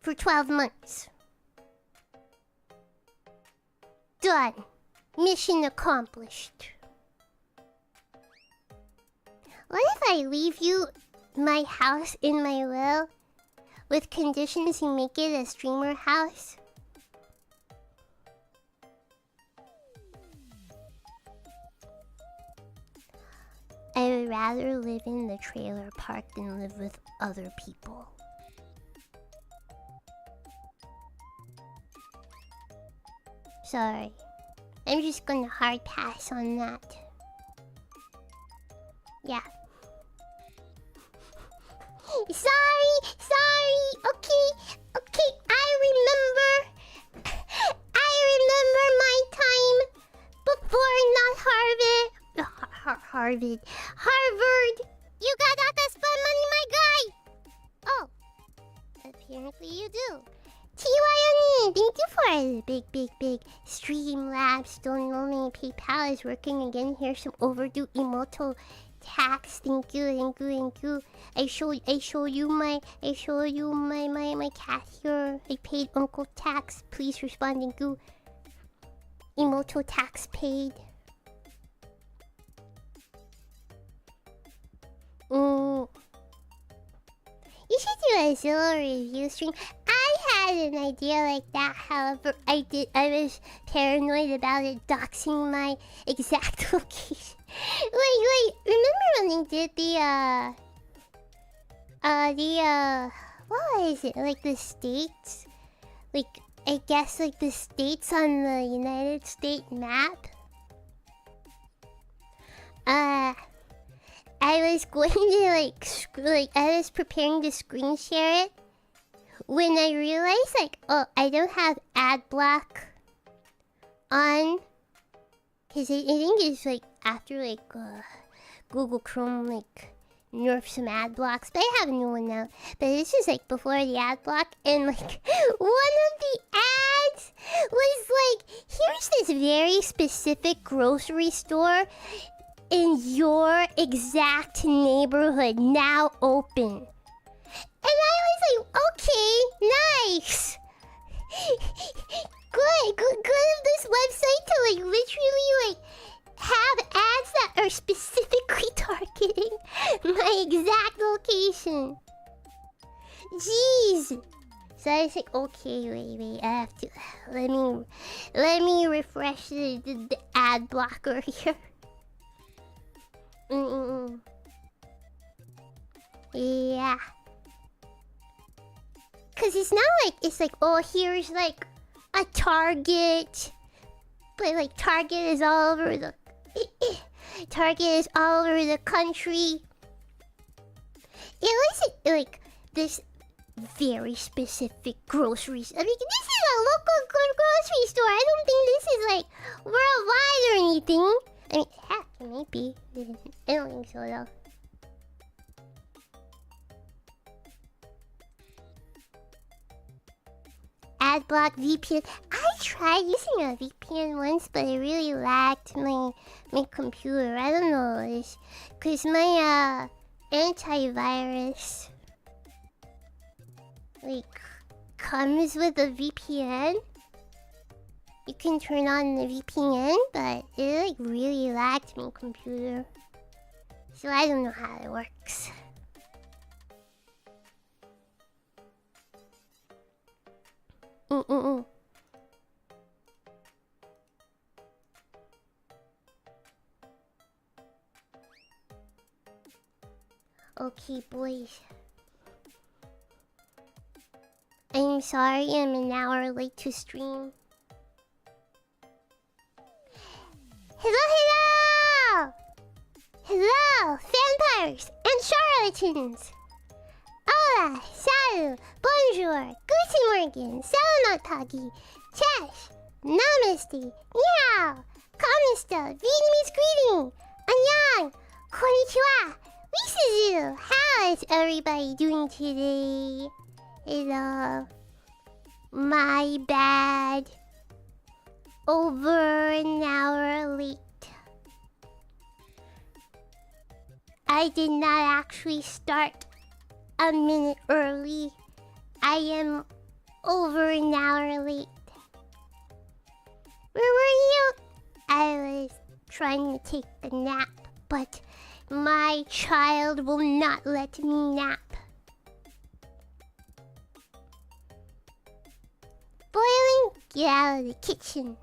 for 12 months. Done. Mission accomplished. What if I leave you my house in my will with conditions to make it a streamer house? I would rather live in the trailer park than live with other people. Sorry. I'm just gonna hard pass on that. Yeah. Sorry. Okay. I remember my time before not Harvard. You got out that spend money, my guy! Oh. Apparently you do. TYONE, thank you for the big Streamlabs. Don't know me. PayPal is working again. Here's some overdue emoto tax. Thank you. I show you my cat here. I paid Uncle Tax. Please respond. Thank you. Emoto tax paid. You should do a solo review stream. I had an idea like that, however, I was paranoid about it doxing my exact location. Wait, remember when they did what is it? Like the states? Like, I guess like the states on the United States map? I was going to like I was preparing to screen share it when I realized like, oh, I don't have ad block on, because I think it's like after like Google Chrome like nerfed some ad blocks, but I have a new one now. But this is like before the ad block, and like one of the ads was like, here's this very specific grocery store in your exact neighborhood now open. And I was like, okay, nice. Good of this website to like literally like have ads that are specifically targeting my exact location. Jeez. So I was like, okay, wait, I have to let me refresh the ad blocker here. Yeah. Cause it's not like it's like, oh, here's like a Target, but like Target is all over the country. It was like this very specific groceries. I mean, this is a local grocery store. I don't think this is like worldwide or anything. I mean, heck, it might be. I don't think so though. Adblock VPN. I tried using a VPN once, but it really lagged my computer. I don't know, it's because my antivirus like comes with a VPN. You can turn on the VPN, but it like really lagged my computer. So I don't know how it works. Okay, boys. I'm sorry I'm an hour late to stream. Hello, vampires and charlatans. Hola, salut, bonjour, guten morgen, salutagi, chesh, namaste, meow, kamista, Vietnamese greeting, annyeong, konnichiwa, Suzu. How is everybody doing today? Hello. My bad. Over an hour late. I did not actually start a minute early. I am over an hour late. Where were you? I was trying to take a nap, but my child will not let me nap. Boiling? Get out of the kitchen.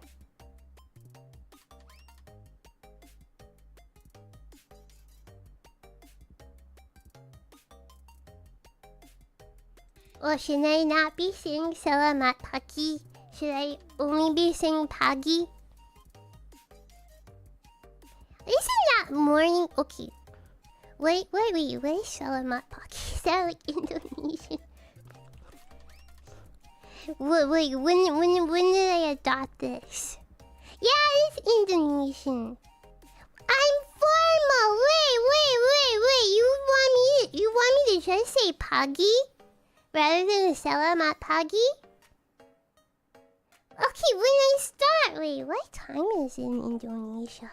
Or should I not be saying salamat pagi? Should I only be saying pagi? Isn't that morning? Okay. Wait. What is salamat pagi? Is that like Indonesian? Wait, when did I adopt this? Yeah, it's Indonesian. I'm formal. Wait. You want me to just say pagi rather than salamat pagi? Okay, when I start. Wait, what time is it in Indonesia?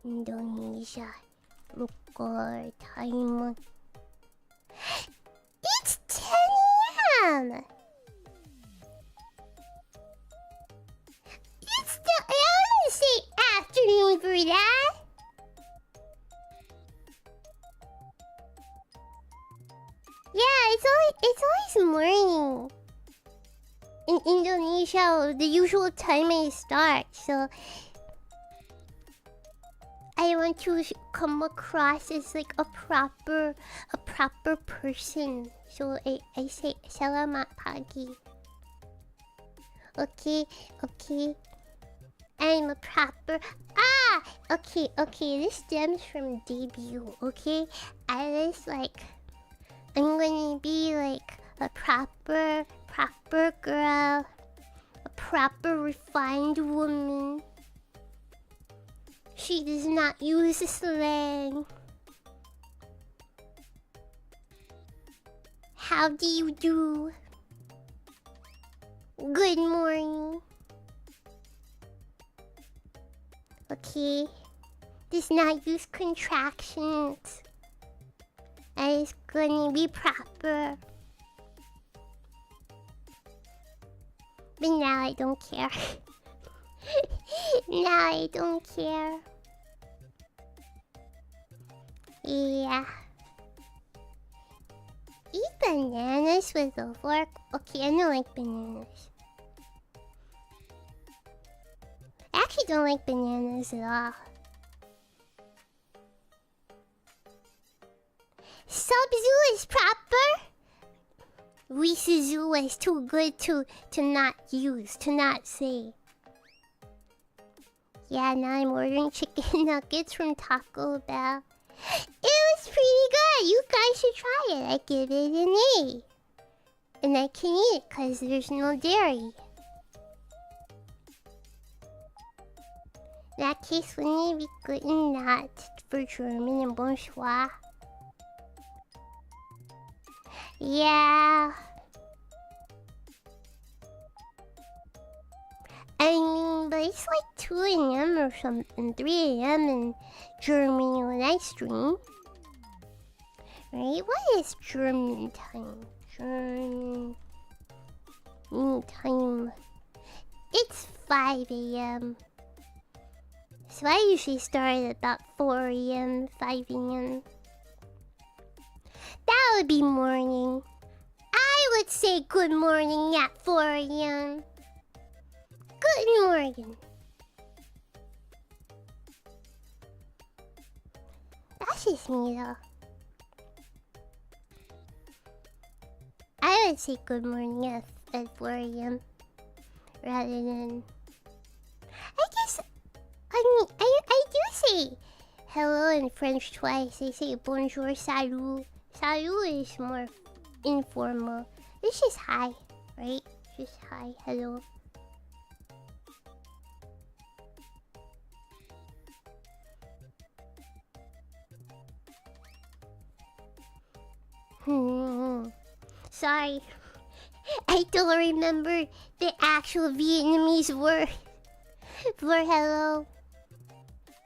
Indonesia. Local time. It's 10 a.m. It's still. I don't say afternoon for that. Yeah, it's always morning. In Indonesia, the usual time I start, so I want to come across as like a proper person. So I say salamat pagi. Okay. I'm a proper. Okay. This stems from debut. Okay, I was like, I'm gonna be like a proper girl, a proper refined woman. She does not use slang. How do you do? Good morning. Okay. Does not use contractions. I was gonna be proper. But now I don't care. Now I don't care. Yeah. Eat bananas with a fork. Okay, I don't like bananas. I actually don't like bananas at all. Suzu is proper. Suzu is too good to not use, to not say. Yeah, now I'm ordering chicken nuggets from Taco Bell. It was pretty good. You guys should try it. I give it an A. And I can eat it because there's no dairy. In that case, wouldn't it be good and not for German and bonsoir? Yeah. I mean, but it's like 2 a.m. or something, 3 a.m. in Germany when I stream. Right? What is German time? German time. It's 5 a.m. So I usually start at about 4 a.m., 5 a.m. That would be morning. I would say good morning at 4 a.m. Good morning. That's just me though. I would say good morning at 4 a.m. rather than... I guess... I mean, I do say hello in French twice. I say bonjour, salut. Salut is more informal. It's just hi, right? Just hi, hello. Sorry. I don't remember the actual Vietnamese word for hello.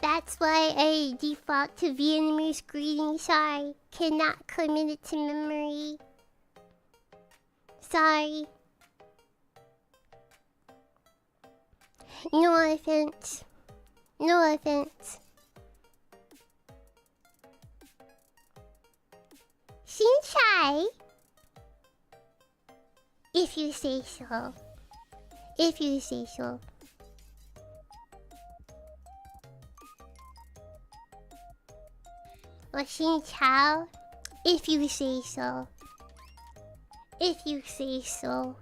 That's why I default to Vietnamese greetings. Sorry. Cannot commit it to memory. Sorry. No offense. No offense. Shinchai. If you say so. If you say so. 我新潮 if you say so. If you say so.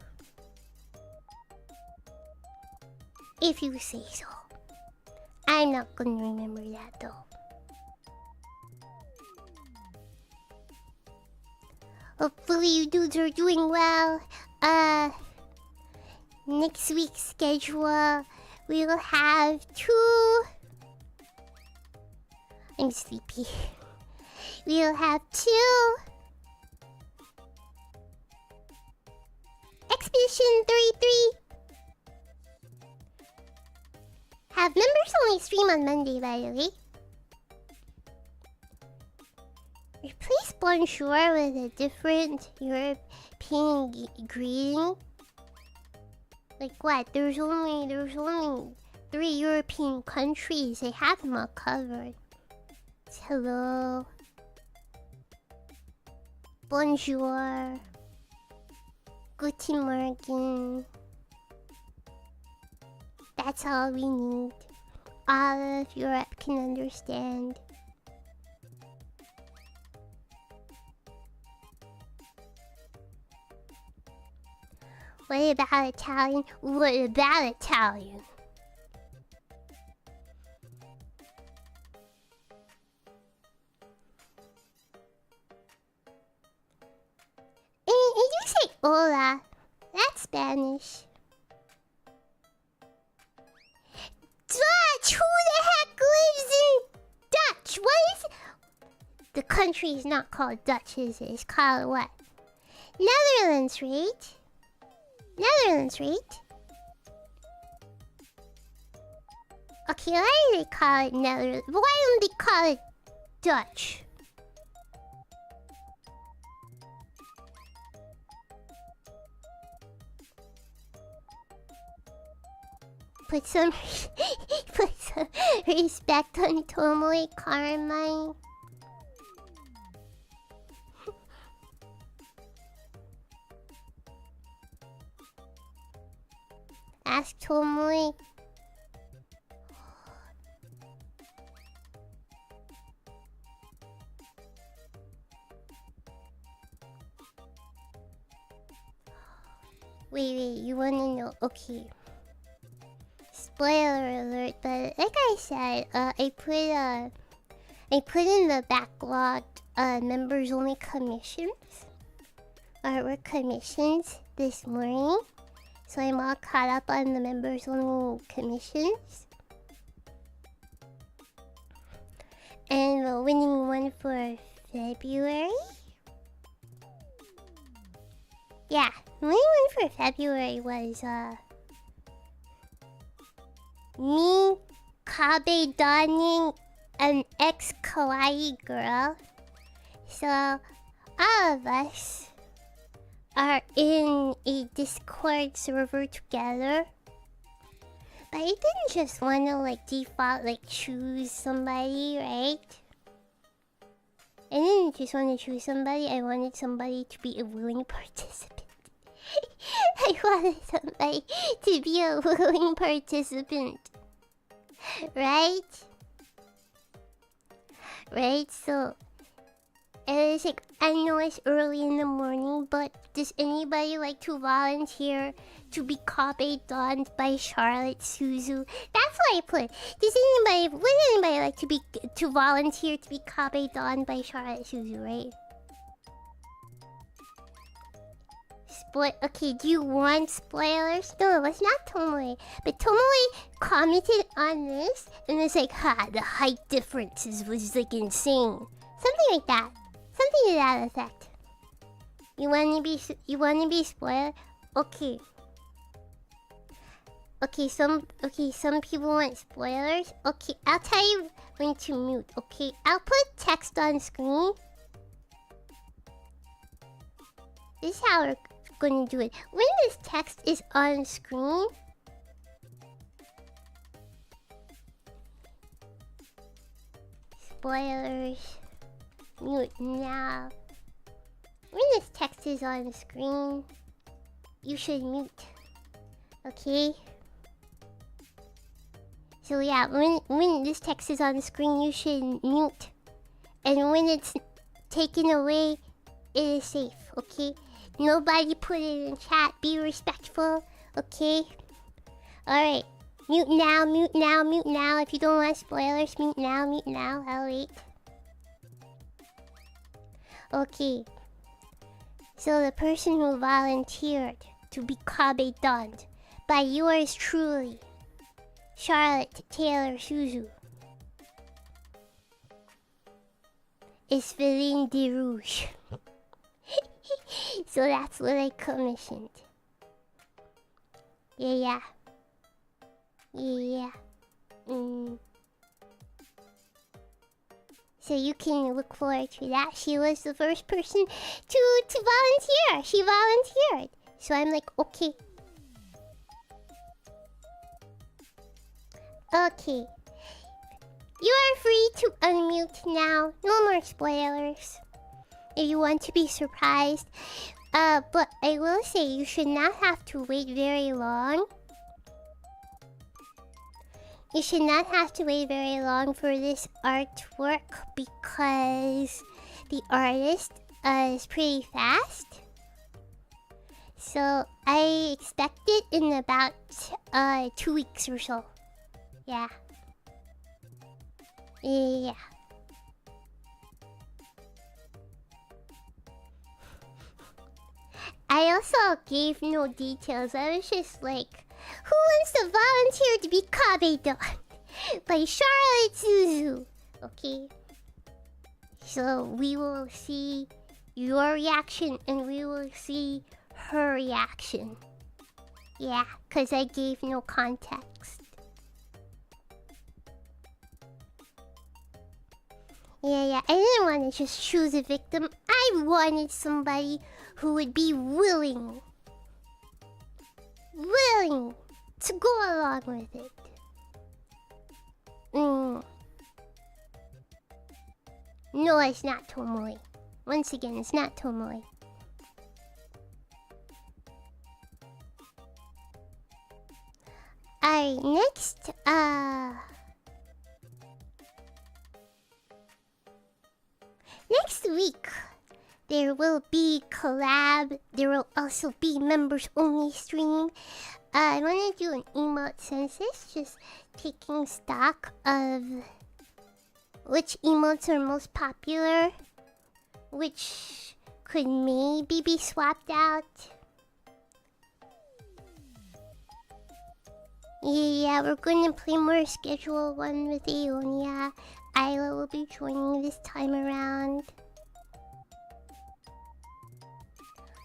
If you say so. I'm not gonna remember that though. Hopefully you dudes are doing well. Next week's schedule, we'll have 2... I'm sleepy. We'll have 2... Expedition 33. Have members only stream on Monday, by the way. Replace bonjour with a different European greeting. Like what? There's only 3 European countries. They have them all covered. It's hello. Bonjour. Guten Morgen. That's all we need. All of Europe can understand. What about Italian? What about Italian? And you say hola. That's Spanish. Dutch! Who the heck lives in Dutch? What is it? The country is not called Dutch, is it? It's called what? Netherlands, right? Netherlands, right? Okay, why do they call it Netherlands? Why don't they call it Dutch? Put some respect on Tomoe Carmine. Ask Tomoe. Wait, you wanna know? Okay. Spoiler alert, but like I said, I put in the backlog members only commissions. Artwork commissions this morning. So I'm all caught up on the members only commissions. And the winning one for February. Yeah, the winning one for February was me Kabe donning an ex-kawaii girl. So all of us are in a Discord server together. But I didn't just want to like default like choose somebody, right? I didn't just want to choose somebody, I wanted somebody to be a willing participant. I wanted somebody to be a willing participant. Right? Right, so it was like, I know it's early in the morning, but does anybody like to volunteer to be Kabe donned by Charlotte Suzu? That's what I put. Would anybody like to volunteer to be Kabe donned by Charlotte Suzu, right? Okay, do you want spoilers? No, it was not Tomoe. But Tomoe commented on this and it's like, the height differences was like insane. Something like that. Something to that effect. You wanna be spoiled? Okay. Okay, some people want spoilers. Okay, I'll tell you when to mute, okay? I'll put text on screen. This is how we're gonna do it. When this text is on screen, spoilers, mute now. When this text is on screen, you should mute. Okay? So yeah, when this text is on screen, you should mute. and when it's taken away, it is safe, okay? Nobody put it in chat. Be respectful, okay? Alright. Mute now, mute now, mute now. If you don't want spoilers, mute now, mute now. I'll wait. Okay. So the person who volunteered to be kabedoned by yours truly, Charlotte Taylor Suzu, is Feline de Rouge. So that's what I commissioned. Yeah. So you can look forward to that. She was the first person to volunteer. She volunteered. So I'm like, okay. Okay. You are free to unmute now. No more spoilers. If you want to be surprised. But I will say you should not have to wait very long. You should not have to wait very long for this artwork because the artist is pretty fast. So I expect it in about 2 weeks or so. Yeah. I also gave no details. I was just like, who wants to volunteer to be kabedon by Charlotte Suzu? Okay. So we will see your reaction and we will see her reaction. Yeah, because I gave no context. Yeah. I didn't want to just choose a victim. I wanted somebody who would be willing to go along with it. No, it's not Tomoe. Once again, it's not Tomoe. Alright, next, next week, there will be collab. There will also be members only stream. I want to do an emote census, just taking stock of which emotes are most popular, which could maybe be swapped out. Yeah, we're gonna play more Schedule 1 with Aeonia. Isla will be joining this time around.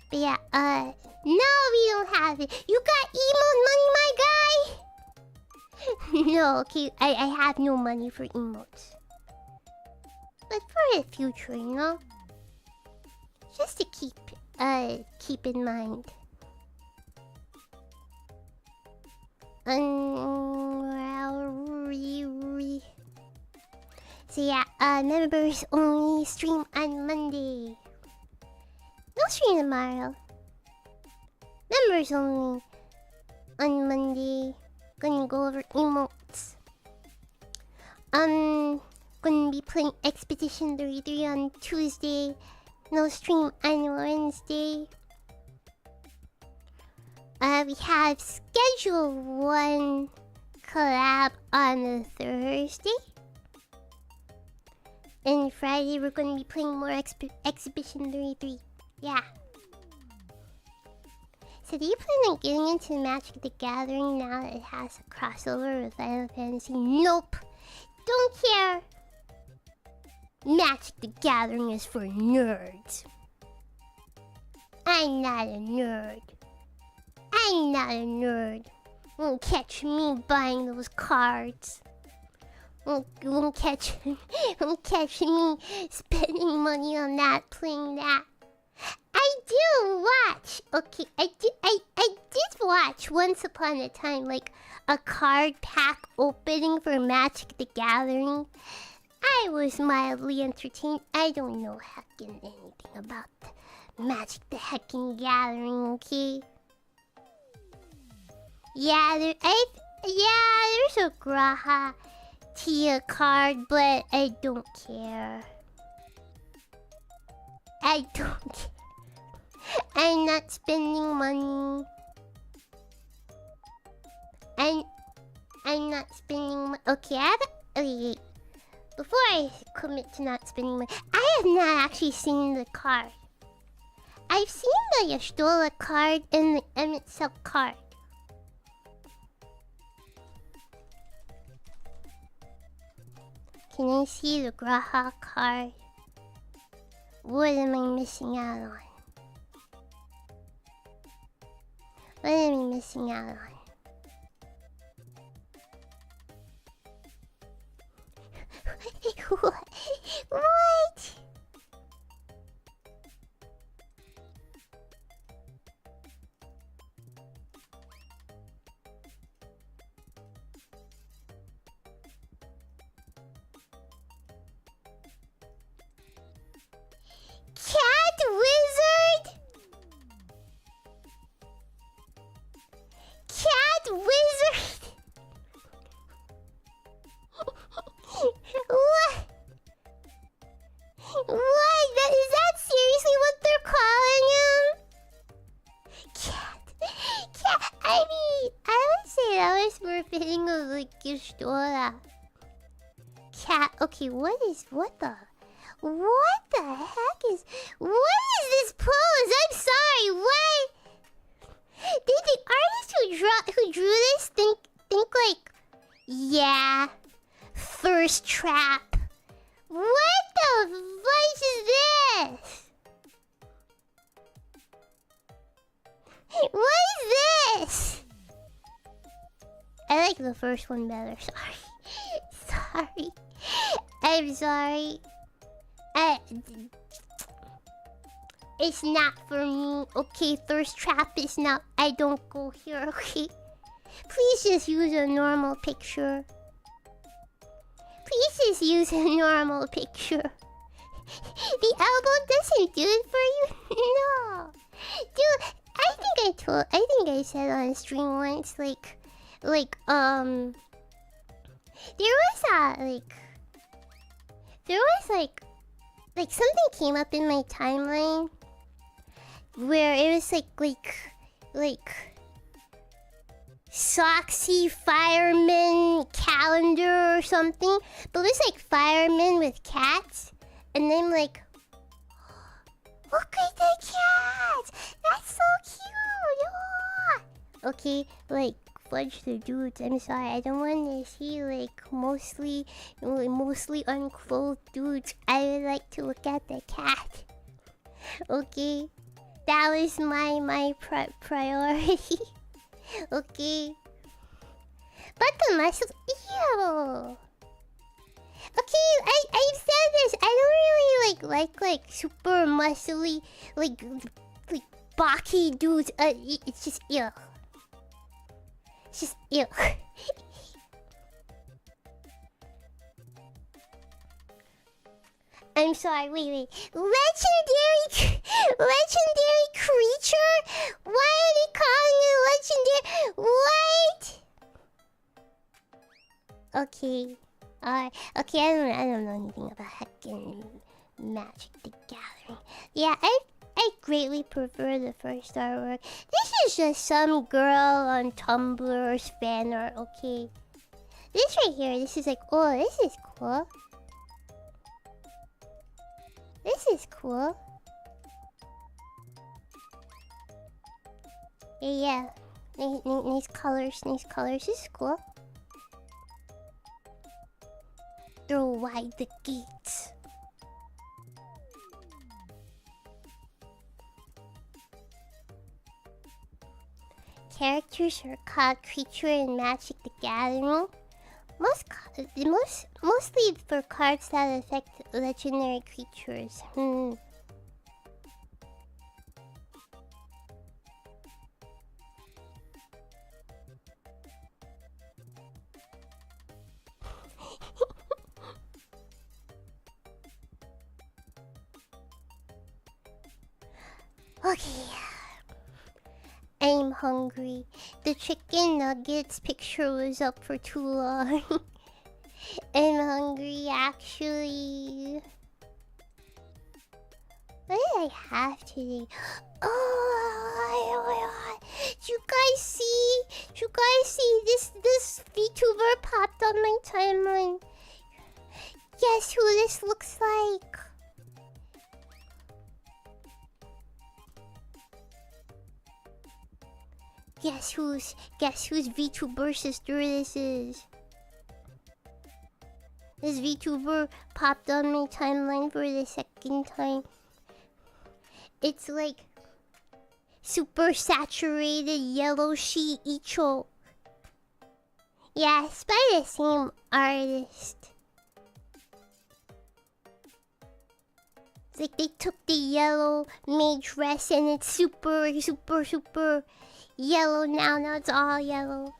But yeah, no, we don't have it. You got emote money, my guy? No, okay, I have no money for emotes. But for the future, you know? Just to keep in mind. So yeah, members only stream on Monday. No stream tomorrow. Members only on Monday. Gonna go over emotes. Gonna be playing Expedition 33 on Tuesday. No stream on Wednesday. We have Schedule 1 collab on a Thursday. And Friday we're gonna be playing more Exhibition 33. Yeah. So do you plan on getting into Magic the Gathering now that it has a crossover with Final Fantasy? Nope. Don't care. Magic the Gathering is for nerds. I'm not a nerd. Won't catch me buying those cards. Won't catch me spending money on that, playing that. I do watch. Okay, I did watch once upon a time, like a card pack opening for Magic the Gathering. I was mildly entertained. I don't know heckin' anything about Magic the heckin' Gathering, okay? Yeah, there's a Graha Tia card, but I don't care. I don't. I'm not spending money. I'm not spending money. Okay, wait. Before I commit to not spending money, I have not actually seen the card. I've seen the Yastola card and the Emitsu card. Can I see the Graha card? What am I missing out on? What am I missing out on? What? What? Cat wizard? Cat wizard? What? What? Is that seriously what they're calling him? Cat. I mean, I would say that was more fitting of like Gistora. Cat. Okay, what the heck is... What is this pose? I'm sorry, what? Did the artist who drew this think like... Yeah... Thirst trap. What the fudge is this? What is this? I like the first one better. Sorry. I'm sorry. It's not for me. Okay, thirst trap is not. I don't go here. Okay. Please just use a normal picture. Please just use a normal picture. The album doesn't do it for you? No. Dude, I think I said on stream once, like, there was something came up in my timeline where it was like Soxy fireman calendar or something, but it was like firemen with cats, and I'm like, look at the cats, that's so cute. Oh. Okay, like fudge the dudes. I'm sorry, I don't want to see like mostly unclothed dudes. I would like to look at the cat. Okay, that was my priority. Okay. But the muscles... Ew. Okay, I've said this. I don't really like super muscly, like bocky dudes. It's just ew. It's just ew. I'm sorry, wait. Legendary creature? Why are they calling it legendary? What? Okay. Alright. Okay, I don't know anything about heckin' Magic the Gathering. Yeah, I greatly prefer the first artwork. This is just some girl on Tumblr's fan art, okay? This right here, this is like, oh, this is cool. This is cool. Yeah. Nice colors. This is cool. Throw wide the gates. Characters are called creature in Magic the Gathering. Mostly for cards that affect legendary creatures. Okay. I'm hungry. The chicken nuggets picture was up for too long. I'm hungry, actually. What did I have today? Oh, you guys see? You guys see this VTuber popped on my timeline? Guess who this looks like? Guess whose VTuber sister this is? This VTuber popped on my timeline for the second time. It's like super saturated yellow Icho. Yeah, it's by the same artist. It's like they took the yellow made dress and it's super yellow now. Now it's all yellow.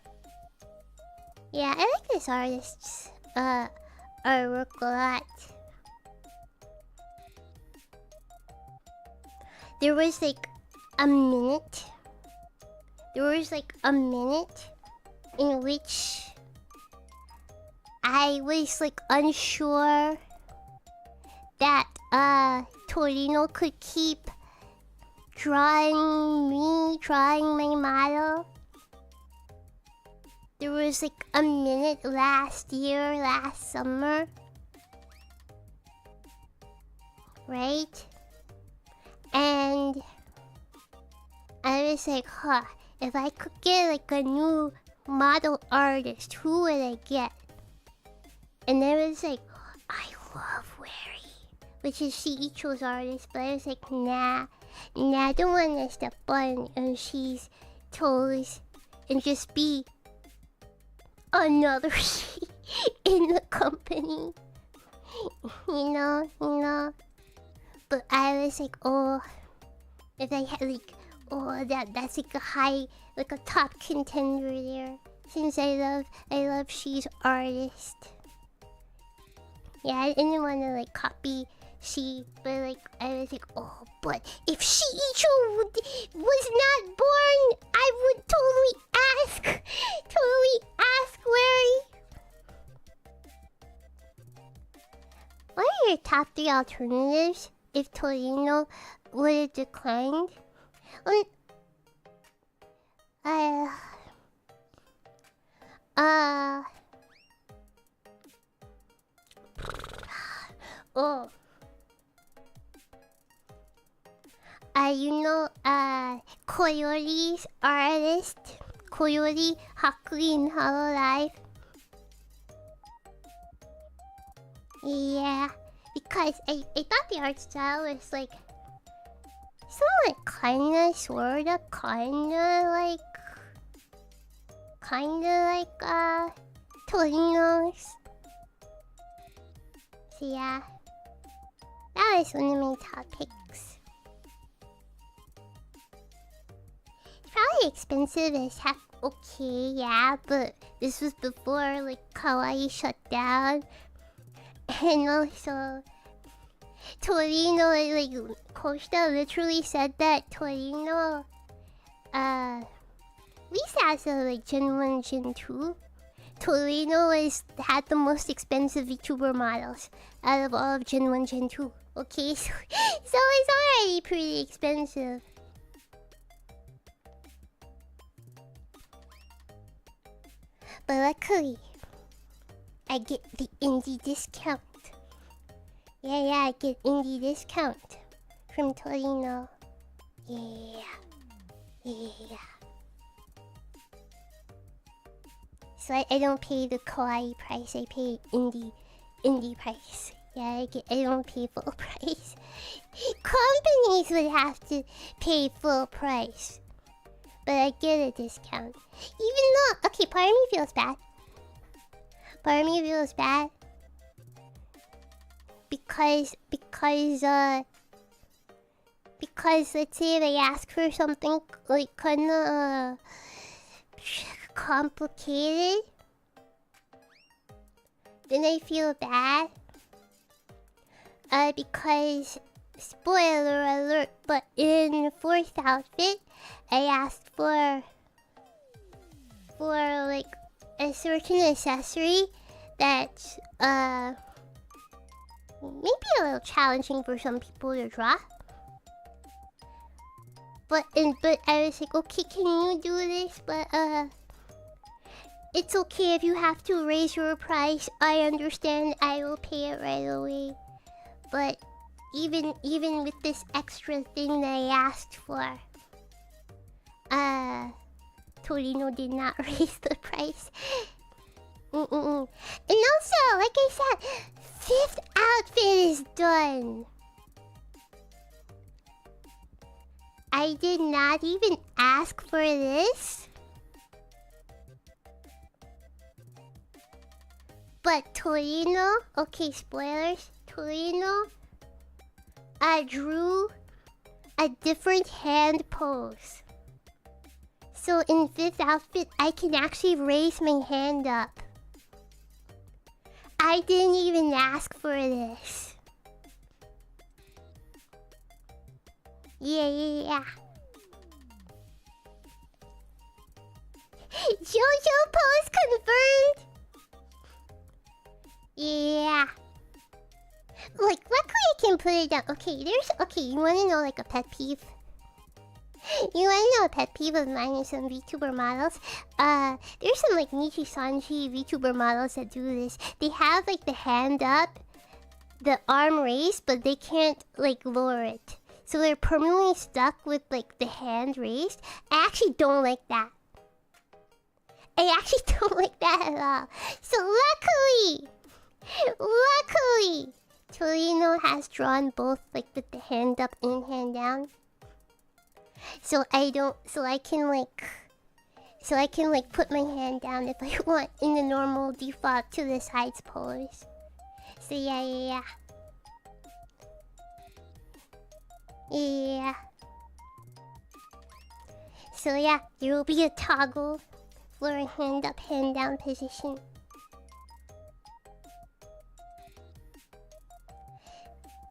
Yeah, I like this artist's artwork a lot. There was like a minute. In which I was like unsure that Torino could keep drawing my model. There was like a minute last summer. Right? And I was like, if I could get like a new model artist, who would I get? And I was like, I love Wary, which is Icho's artist, but I was like, nah, I don't want to step on she's toes and just be another she in the company. You know. But I was like, oh, if I had like, that's like a high, like a top contender there. Since I love she's artist. Yeah, I didn't want to like copy she, but like I was like, oh, but if Icho was not born, I would totally ask Wary. What are your top 3 alternatives if Torino would have declined? Coyote's artist, Coyote Haku in Hollow Life. Yeah, because I thought the art style was like somewhat sorta Torino's. So yeah, that was one of my top picks. It's probably expensive as heck. Okay, yeah, but this was before like kawaii shut down. And also, Torino, like, Costa literally said that Torino, at least as a, like, Gen 1, Gen 2, Torino had the most expensive VTuber models out of all of Gen 1, Gen 2. Okay, so it's already pretty expensive. But luckily, I get the indie discount. Yeah, I get indie discount from Torino. Yeah. So I don't pay the kawaii price, I pay indie price. Yeah, I don't pay full price. Companies would have to pay full price. But I get a discount. Even though, okay, part of me feels bad. Because let's say if I ask for something like kinda complicated, then I feel bad. Because spoiler alert, but in the 4th outfit, I asked for like a certain accessory that's maybe a little challenging for some people to draw. but I was like, okay, can you do this? But it's okay if you have to raise your price. I understand. I will pay it right away. But even with this extra thing that I asked for, Torino did not raise the price. And also, like I said, 5th outfit is done. I did not even ask for this. But Torino, okay, spoilers. Torino drew a different hand pose. So in 5th outfit, I can actually raise my hand up. I didn't even ask for this. Yeah. JoJo pose confirmed. Yeah. Like, luckily I can put it down. Okay, you wanna know like a pet peeve? You wanna know a pet peeve of mine and some VTuber models? There's some like Nichi-sanji VTuber models that do this. They have like the hand up, the arm raised, but they can't like lower it. So they're permanently stuck with like the hand raised. I actually don't like that. I actually don't like that at all. So luckily, Torino has drawn both like with the hand up and hand down. So I can put my hand down if I want in the normal default to the sides pose. So yeah. So yeah, there will be a toggle for a hand up, hand down position.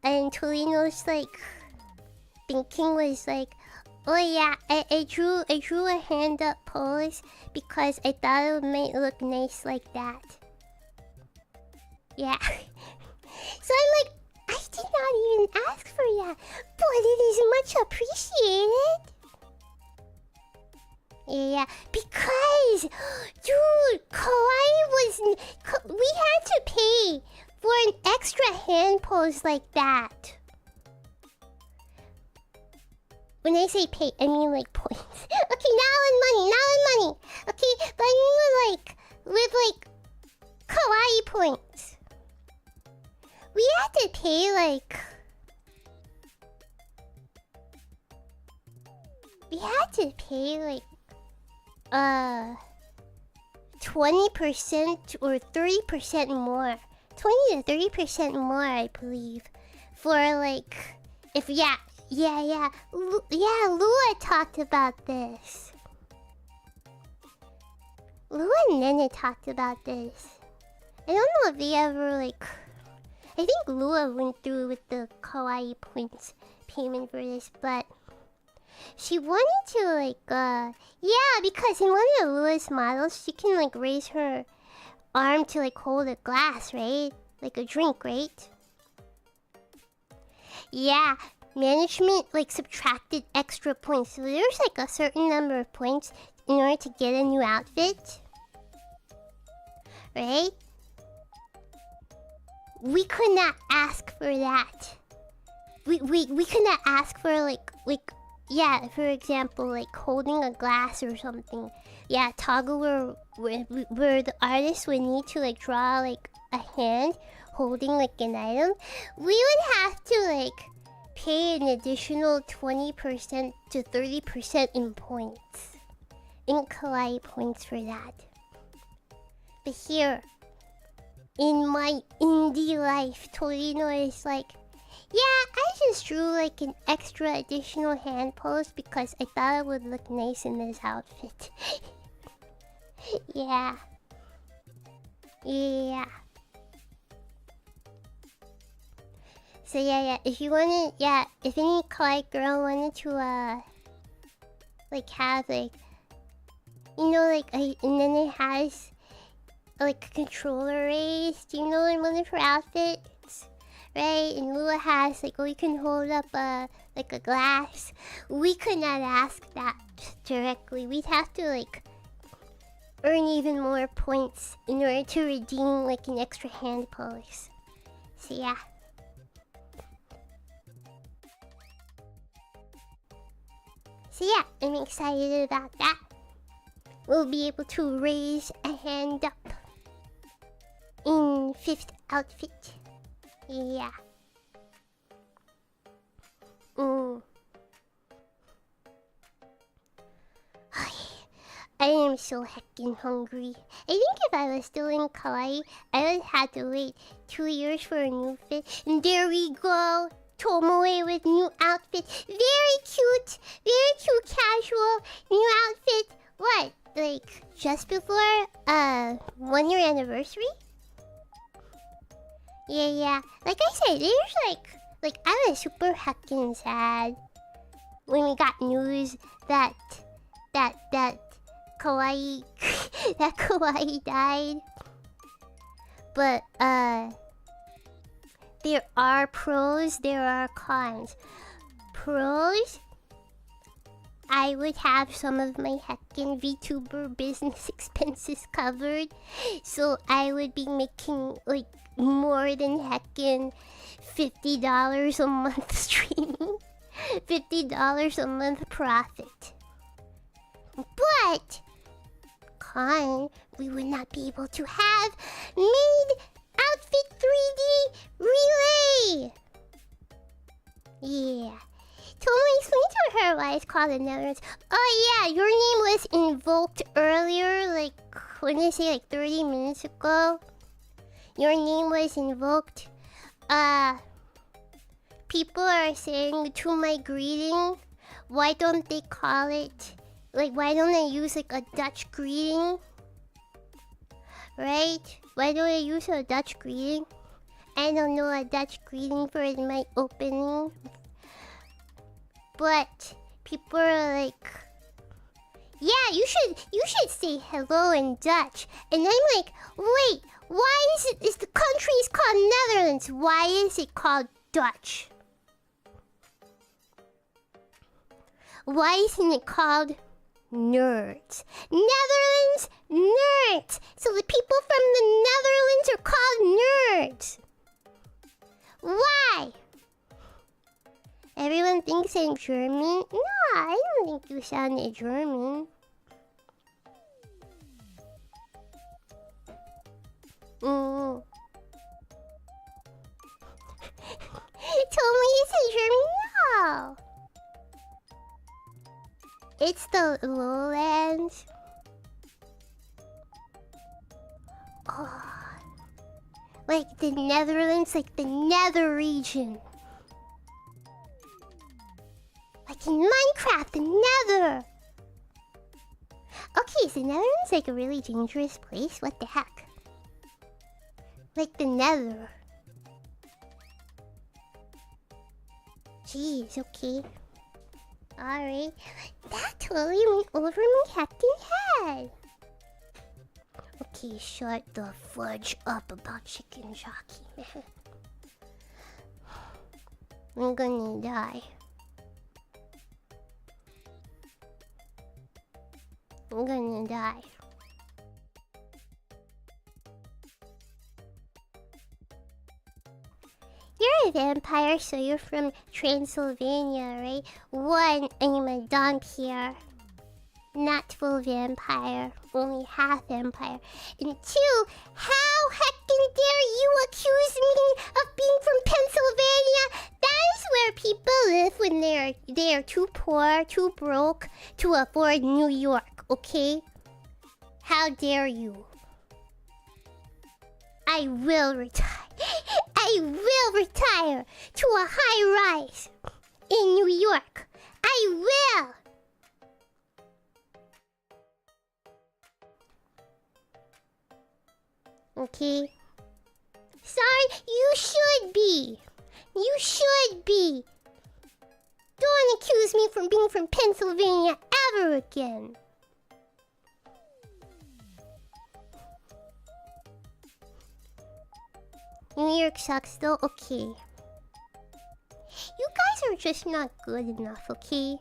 And Torino's like thinking was like, oh yeah, I drew a hand up pose because I thought it might look nice like that. Yeah. So I'm like, I did not even ask for that, but it is much appreciated. Yeah, because, dude, kawaii we had to pay for an extra hand pose like that. When I say pay, I mean like points. Okay, now in money. Okay, but I mean with like kawaii points. We had to pay like 20% or 30% more. 20 to 30% more, I believe. For like, if Lua talked about this. Lua and Nene talked about this. I don't know if they ever like. I think Lua went through with the kawaii points payment for this, but she wanted to like because in one of Lua's models she can like raise her arm to like hold a glass, right? Like a drink, right? Yeah, management like subtracted extra points. So there's like a certain number of points in order to get a new outfit. Right? We could not ask for that. We could not ask for like for example, like holding a glass or something. Yeah, toggle where the artist would need to like draw like a hand holding like an item. We would have to like pay an additional 20% to 30% in points. In kawaii points for that. But here, in my indie life, Torino is like, yeah, I just drew like an extra additional hand pose because I thought it would look nice in this outfit. Yeah. So yeah, if you wanted, if any kawaii girl wanted to like have like, you know, like and then it has like a controller raised, you know, in one of her outfits, right? And Lua has like, oh, you can hold up like a glass. We could not ask that directly. We'd have to like earn even more points in order to redeem like an extra hand pose. So yeah. So yeah, I'm excited about that. We'll be able to raise a hand up in 5th outfit. Yeah. I am so heckin' hungry. I think if I was still in kawaii, I would have to wait 2 years for a new fit. And there we go. Tomoe with new outfit. Very cute casual new outfit. What? Like just before 1 year anniversary? Yeah. Like I said, there's like I was super heckin' sad when we got news that kawaii that kawaii died. But there are pros, there are cons. Pros, I would have some of my heckin' Vtuber business expenses covered. So I would be making like more than heckin' $50 a month streaming. $50 a month profit. But con, we would not be able to have made outfit 3D relay. Yeah. Totally explain to her why it's called the Netherlands. Oh yeah, your name was invoked earlier, like when I say like 30 minutes ago. Your name was invoked. People are saying to my greeting, why don't they call it, like why don't I use like a Dutch greeting? Right? Why don't I use a Dutch greeting? I don't know a Dutch greeting for my opening. But people are like, yeah, you should say hello in Dutch. And I'm like, wait, why is the country is called Netherlands? Why is it called Dutch? Why isn't it called nerds? Netherlands nerds. So the people from the Netherlands are called nerds. Why? Everyone thinks I'm German. No, I don't think you sounded German. Told me you said German. No. It's the lowlands. Oh. Like the Netherlands, like the nether region. Like in Minecraft, the nether. Okay, so Netherlands like a really dangerous place? What the heck? Like the nether. Jeez, okay. Alright. That totally went over my heckin' head. Okay, shut the fudge up about chicken jockey, man. I'm gonna die. I'm gonna die. You're a vampire, so you're from Transylvania, right? 1, I'm a dhampir. Not full vampire, only half vampire. And 2, how heckin' dare you accuse me of being from Pennsylvania? That is where people live when they're too poor, too broke to afford New York, okay? How dare you? I will retire. I will retire to a high rise in New York. I will. Okay. Sorry, you should be. You should be. Don't accuse me from being from Pennsylvania ever again. New York sucks though? Okay. You guys are just not good enough, okay?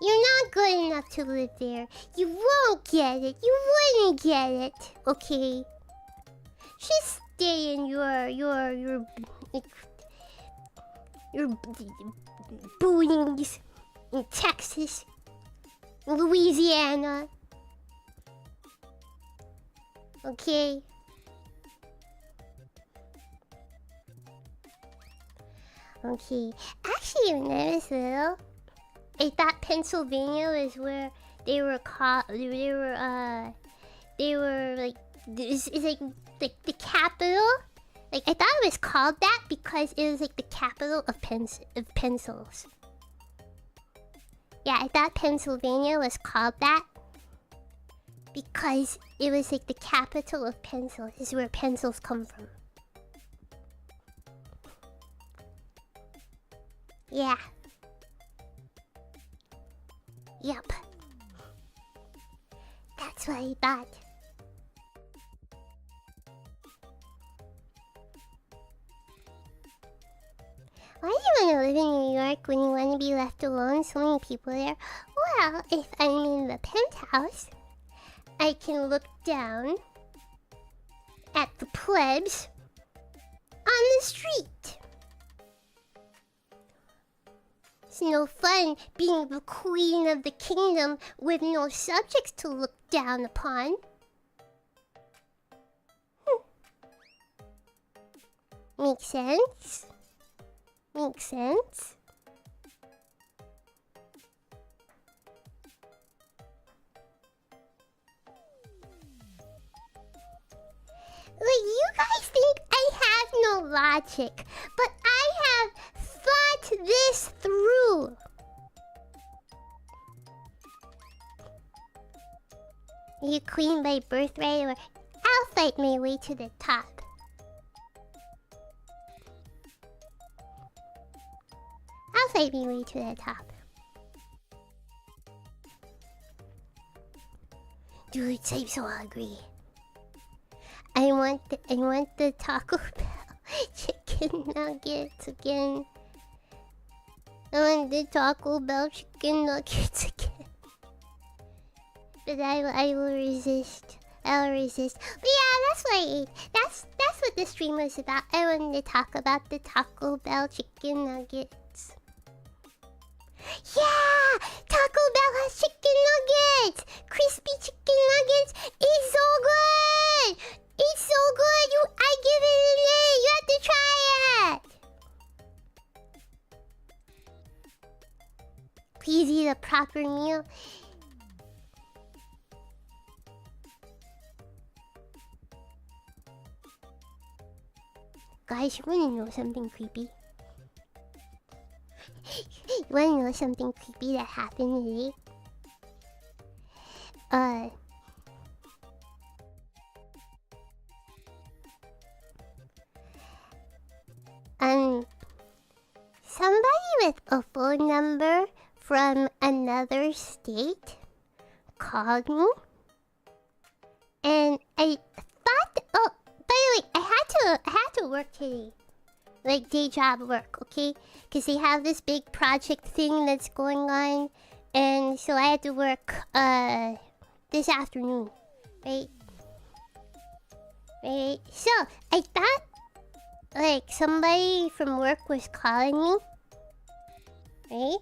You're not good enough to live there. You won't get it. You wouldn't get it, okay? Just stay in your boonies in Texas, Louisiana. Okay? Okay. Actually, when I was little, I thought Pennsylvania was where they were called. They were like this is like the capital. Like I thought it was called that because it was like the capital of pencils. Yeah, I thought Pennsylvania was called that because it was like the capital of pencils. This is where pencils come from. Yeah. Yup. That's what I thought. Why do you want to live in New York when you want to be left alone? So many people there. Well, if I'm in the penthouse, I can look down at the plebs on the street. It's no fun being the queen of the kingdom with no subjects to look down upon. Makes sense? Makes sense? Like, you guys think I have no logic, but I have thought this through. Are you queen by birthright, or I'll fight my way to the top? I'll fight my way to the top. Dude, I'm so hungry. I want the Taco Bell chicken nuggets again. I want the Taco Bell chicken nuggets again. But I will resist. I'll resist. But yeah, that's what I ate. That's what the stream was about. I wanted to talk about the Taco Bell chicken nuggets. Yeah! Taco Bell has chicken nuggets! Crispy chicken nuggets is so good! It's so good! I give it an A! You have to try it! Please eat a proper meal. Guys, you wanna know something creepy? You wanna know something creepy that happened today? Somebody with a phone number from another state called me, and I thought, oh, by the way, I had to work today. Like day job work, okay? Because they have this big project thing that's going on, and so I had to work this afternoon, right? Right. So I thought like somebody from work was calling me, right?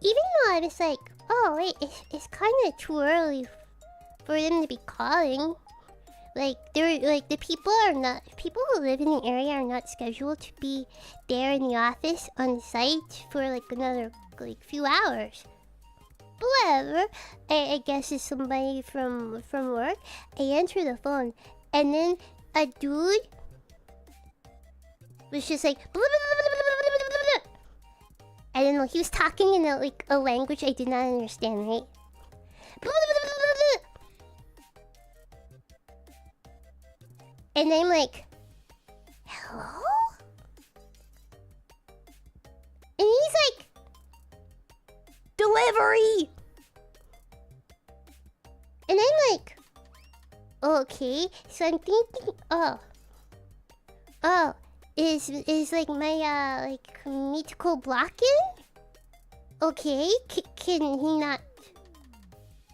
Even though I was like, oh wait, it's kind of too early for them to be calling. Like they're like the people who live in the area are not scheduled to be there in the office on site for like another like few hours. But whatever, I guess it's somebody from work. I answer the phone, and then a dude was just like, blah, blah, blah, blah, blah, blah, blah, blah. I don't know. He was talking in a language I did not understand, right? Blah, blah, blah, blah, blah, blah. And I'm like, hello? And he's like, delivery! And I'm like, okay. So I'm thinking, oh, Oh, is like my like mythical blocking? Okay, can he not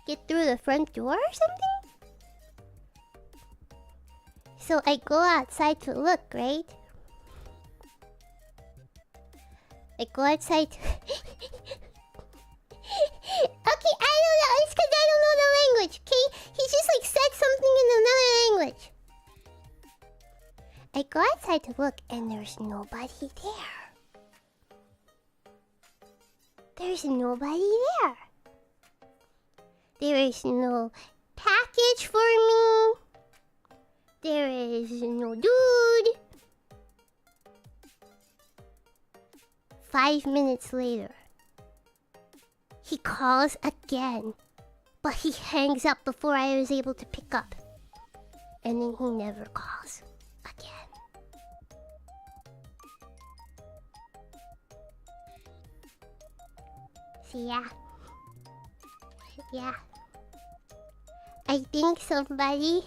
get through the front door or something? So I go outside to look, right? I go outside to... Okay, I don't know. It's because I don't know the language, okay? He just like said something in another language. I go outside to look and there's nobody there. There's nobody there. There is no package for me. There is no dude. 5 minutes later, he calls again, but he hangs up before I was able to pick up. And then he never calls again. So yeah. Yeah. I think somebody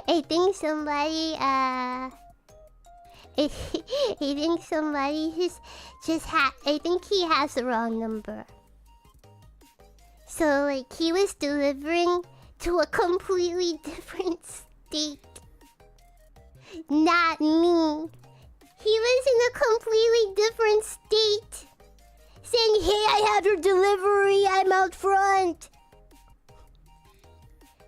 I think somebody I think he has the wrong number. So like he was delivering to a completely different state. Not me. He was in a completely different state. Saying, hey, I have your delivery, I'm out front.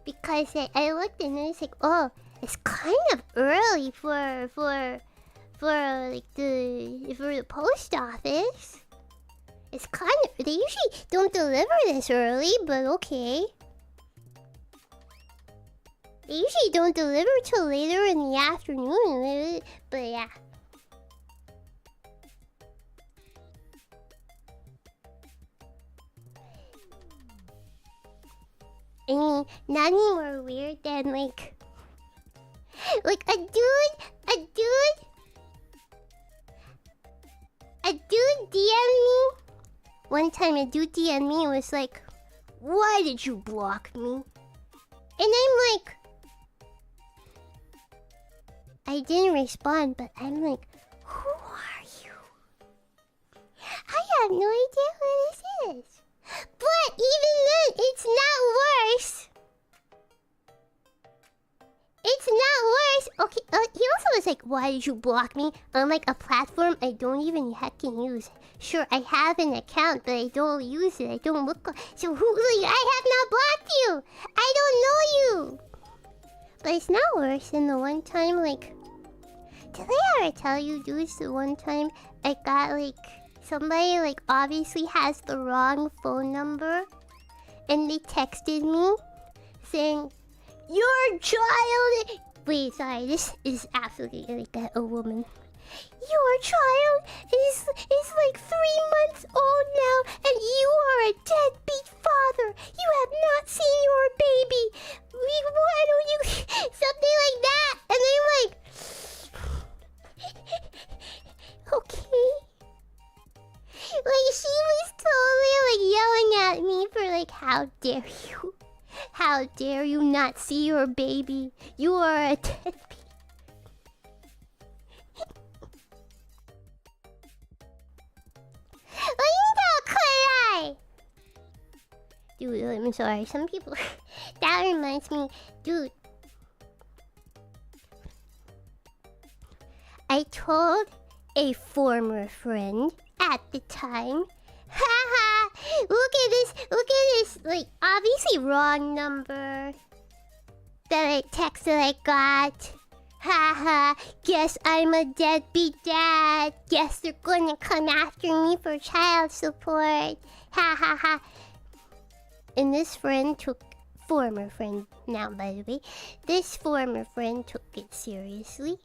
Because I looked and it's like, oh, it's kind of early for the post office. It's kind of, they usually don't deliver this early, but okay. They usually don't deliver till later in the afternoon, but yeah. I mean, nothing more weird than like a dude DM me. One time a dude DM me and was like, why did you block me? And I'm like, I didn't respond, but I'm like, who are you? I have no idea who this is. But even then, it's not worse. It's not worse. Okay, he also was like, why did you block me on like a platform I don't even heckin' use? Sure, I have an account, but I don't use it. I don't look on... So who... Like, I have not blocked you. I don't know you. But it's not worse than the one time, like... Did I ever tell you, dudes, the one time I got like... Somebody like obviously has the wrong phone number and they texted me saying, your child... Wait, sorry, this is absolutely like a woman. Your child is like 3 months old now and you are a deadbeat father. You have not seen your baby. Why don't you... Something like that. And I'm like... Okay. Like, she was totally, like, yelling at me for, like, how dare you? How dare you not see your baby? You are a deadbeat. Dude, I'm sorry. Some people... That reminds me... Dude. I told a former friend... At the time, haha! Look at this! Like, obviously wrong number. Text that I got. Haha! Guess I'm a deadbeat dad. Guess they're gonna come after me for child support. Ha ha ha! And this friend former friend now, by the way, this former friend took it seriously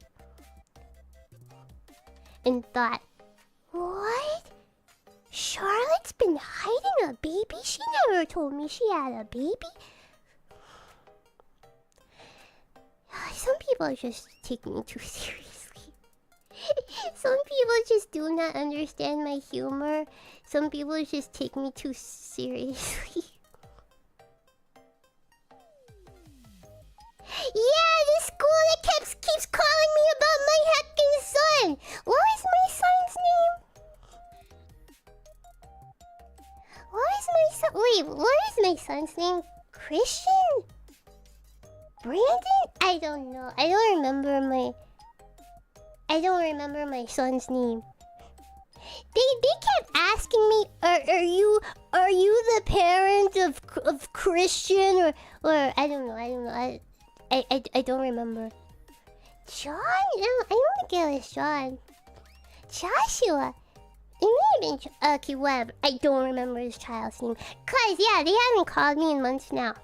and thought, what? Charlotte's been hiding a baby? She never told me she had a baby. Some people just take me too seriously. Some people just do not understand my humor. Some people just take me too seriously. Yeah, the school that keeps calling me about son's name? Christian? Brandon? I don't know. I don't remember my son's name. They kept asking me, are you the parent of Christian or I don't know. I don't remember. John? No, I don't think it was John. Joshua. It may have been okay, whatever. I don't remember his child's name. Cause yeah, they haven't called me in months now.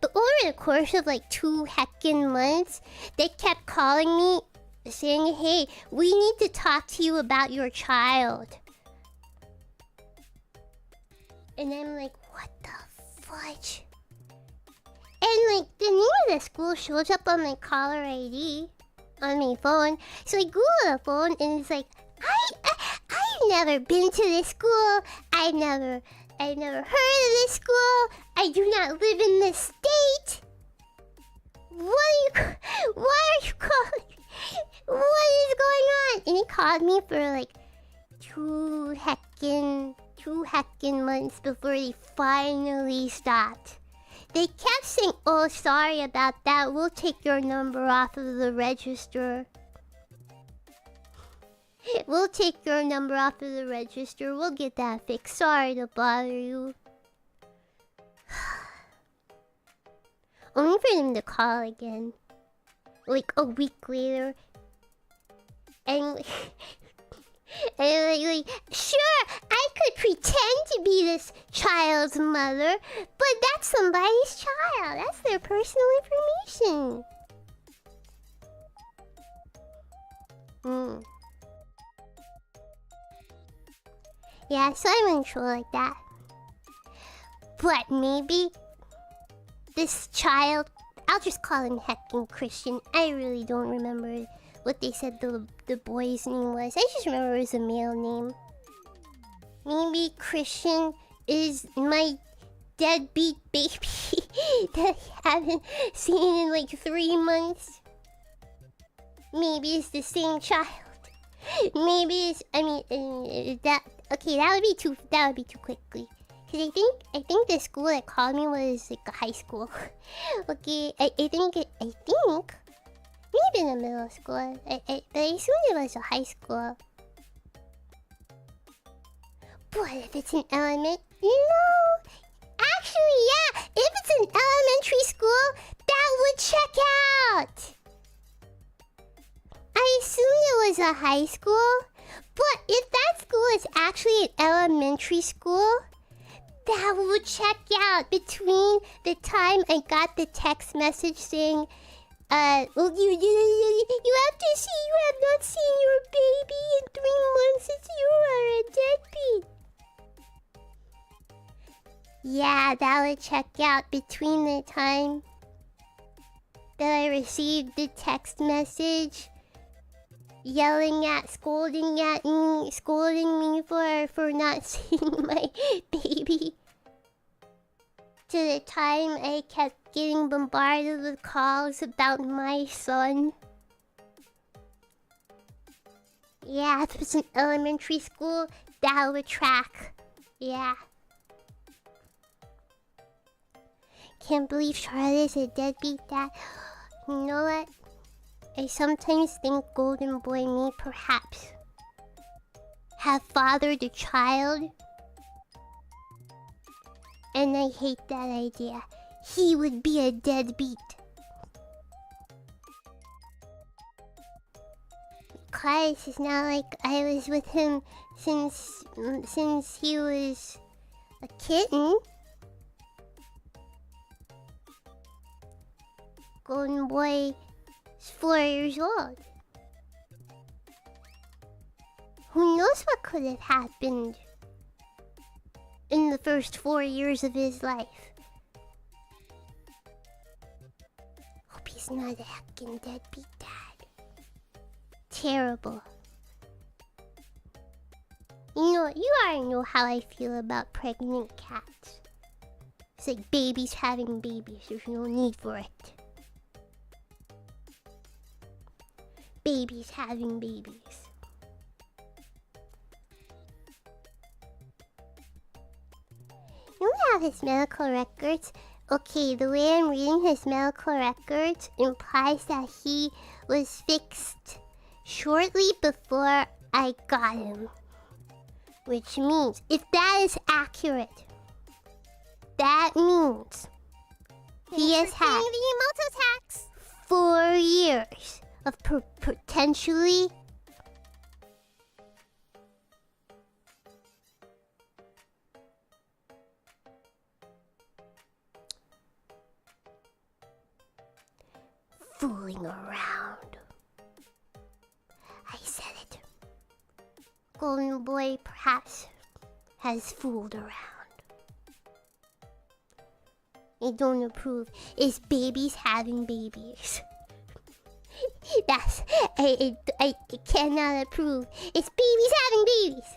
But over the course of like 2 heckin' months, they kept calling me saying, hey, we need to talk to you about your child. And I'm like, what the fudge? And like the name of the school shows up on my caller ID on my phone. So I Google the phone and it's like, I've never been to this school. I've never heard of this school. I do not live in this state. Why are you calling? What is going on? And he called me for like 2 heckin' months before he finally stopped. They kept saying, oh, sorry about that. We'll take your number off of the register. We'll take your number off of the register. We'll get that fixed. Sorry to bother you. Only for them to call again. Like a week later. And like, sure, I could pretend to be this child's mother, but that's somebody's child. That's their personal information. Yeah, so I went through like that. But maybe this child, I'll just call him heckin' Christian. I really don't remember what they said the boy's name was. I just remember it was a male name. Maybe Christian is my deadbeat baby that I haven't seen in like 3 months. Maybe it's the same child. Maybe it's, that would be too quickly. Cause I think the school that called me was like a high school. Okay, I think maybe in the middle school. But I assumed it was a high school. But if it's an actually, yeah, if it's an elementary school, that would check out. I assumed it was a high school, but if that school is actually an elementary school, that would check out between the time I got the text message saying, well, you have to see, you have not seen your baby in 3 months since you are a deadbeat. Yeah, that would check out between the time that I received the text message scolding me for not seeing my baby, to the time I kept getting bombarded with calls about my son. Yeah, if it's an elementary school, that would track. Yeah. Can't believe Charlotte's a deadbeat dad. You know what? I sometimes think Golden Boy may perhaps have fathered a child. And I hate that idea. He would be a deadbeat. Because it's not like I was with him since he was a kitten. Golden Boy is 4 years old. Who knows what could have happened in the first 4 years of his life. Hope he's not a heckin' deadbeat dad. Terrible. You already know how I feel about pregnant cats. It's like babies having babies. There's no need for it. Babies having babies. You know what his medical records. Okay, the way I'm reading his medical records implies that he was fixed shortly before I got him. Which means, if that is accurate, that means he has had the emoto tax. 4 years of potentially fooling around. I said it. Golden Boy perhaps has fooled around. I don't approve. Is babies having babies? That's... I cannot approve. It's babies having babies.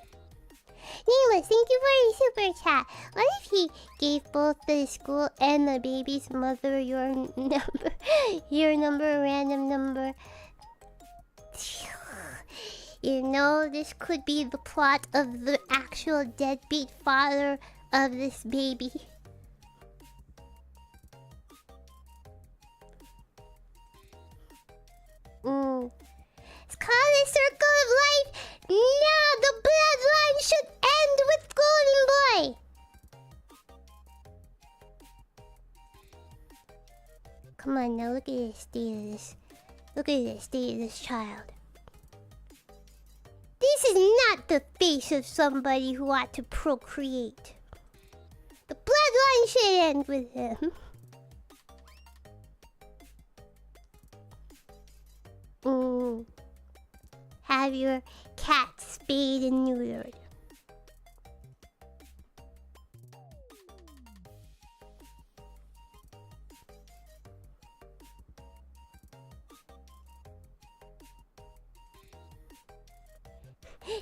Nameless, thank you for your super chat. What if he gave both the school and the baby's mother your number? Your number, random number. You know, this could be the plot of the actual deadbeat father of this baby. It's called a circle of life. Now the bloodline should end with Golden Boy. Come on now, look at the state of this. Look at the state of this child. This is not the face of somebody who ought to procreate. The bloodline should end with him. Have your cat spayed and neutered.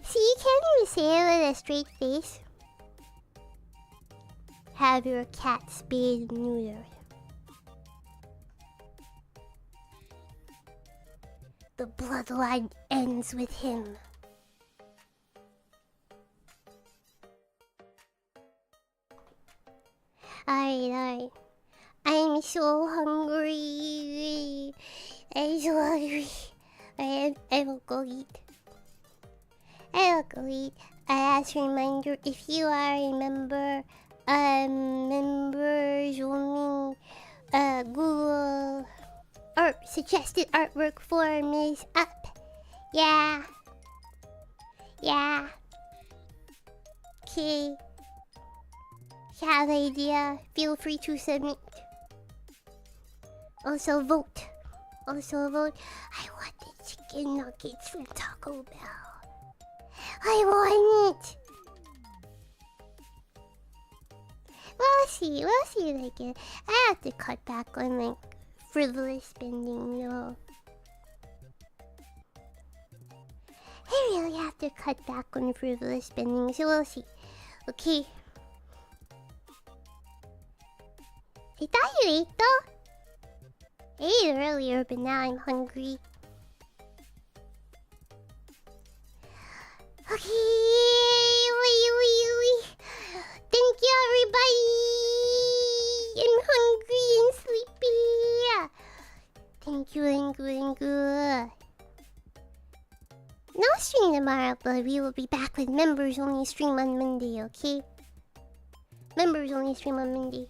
See, you can't even say it with a straight face. Have your cat spayed and neutered. The bloodline ends with him. Alright. I'm so hungry. I'm so hungry. I will go eat. I ask a reminder, if you are a member, members only, Google suggested artwork form is up. Yeah. Okay. If you have an idea, feel free to submit. Also vote. I want the chicken nuggets from Taco Bell. I want it. We'll see what I get. I have to cut back on like frivolous spending, though. I really have to cut back on frivolous spending, so we'll see. Okay. I thought you ate, though. I ate earlier, but now I'm hungry. Okay. Thank you, everybody. I'm hungry and sleepy. Thank you. No stream tomorrow, but we will be back with members only stream on Monday, okay? Members only stream on Monday.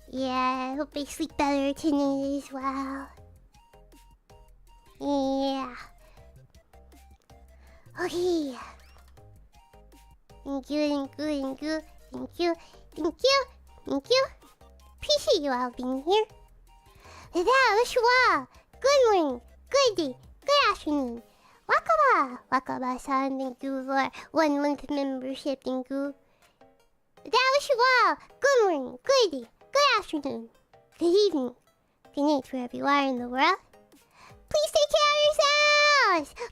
Yeah, I hope I sleep better tonight as well. Yeah. Okay. Thank you. Appreciate you all being here. Without Shua, good morning, good day, good afternoon. Wakaba-san, thank you for 1 month membership, thank you. Without Shua, good morning, good day, good afternoon, good evening, good night, wherever you are in the world. Please take care of yourselves.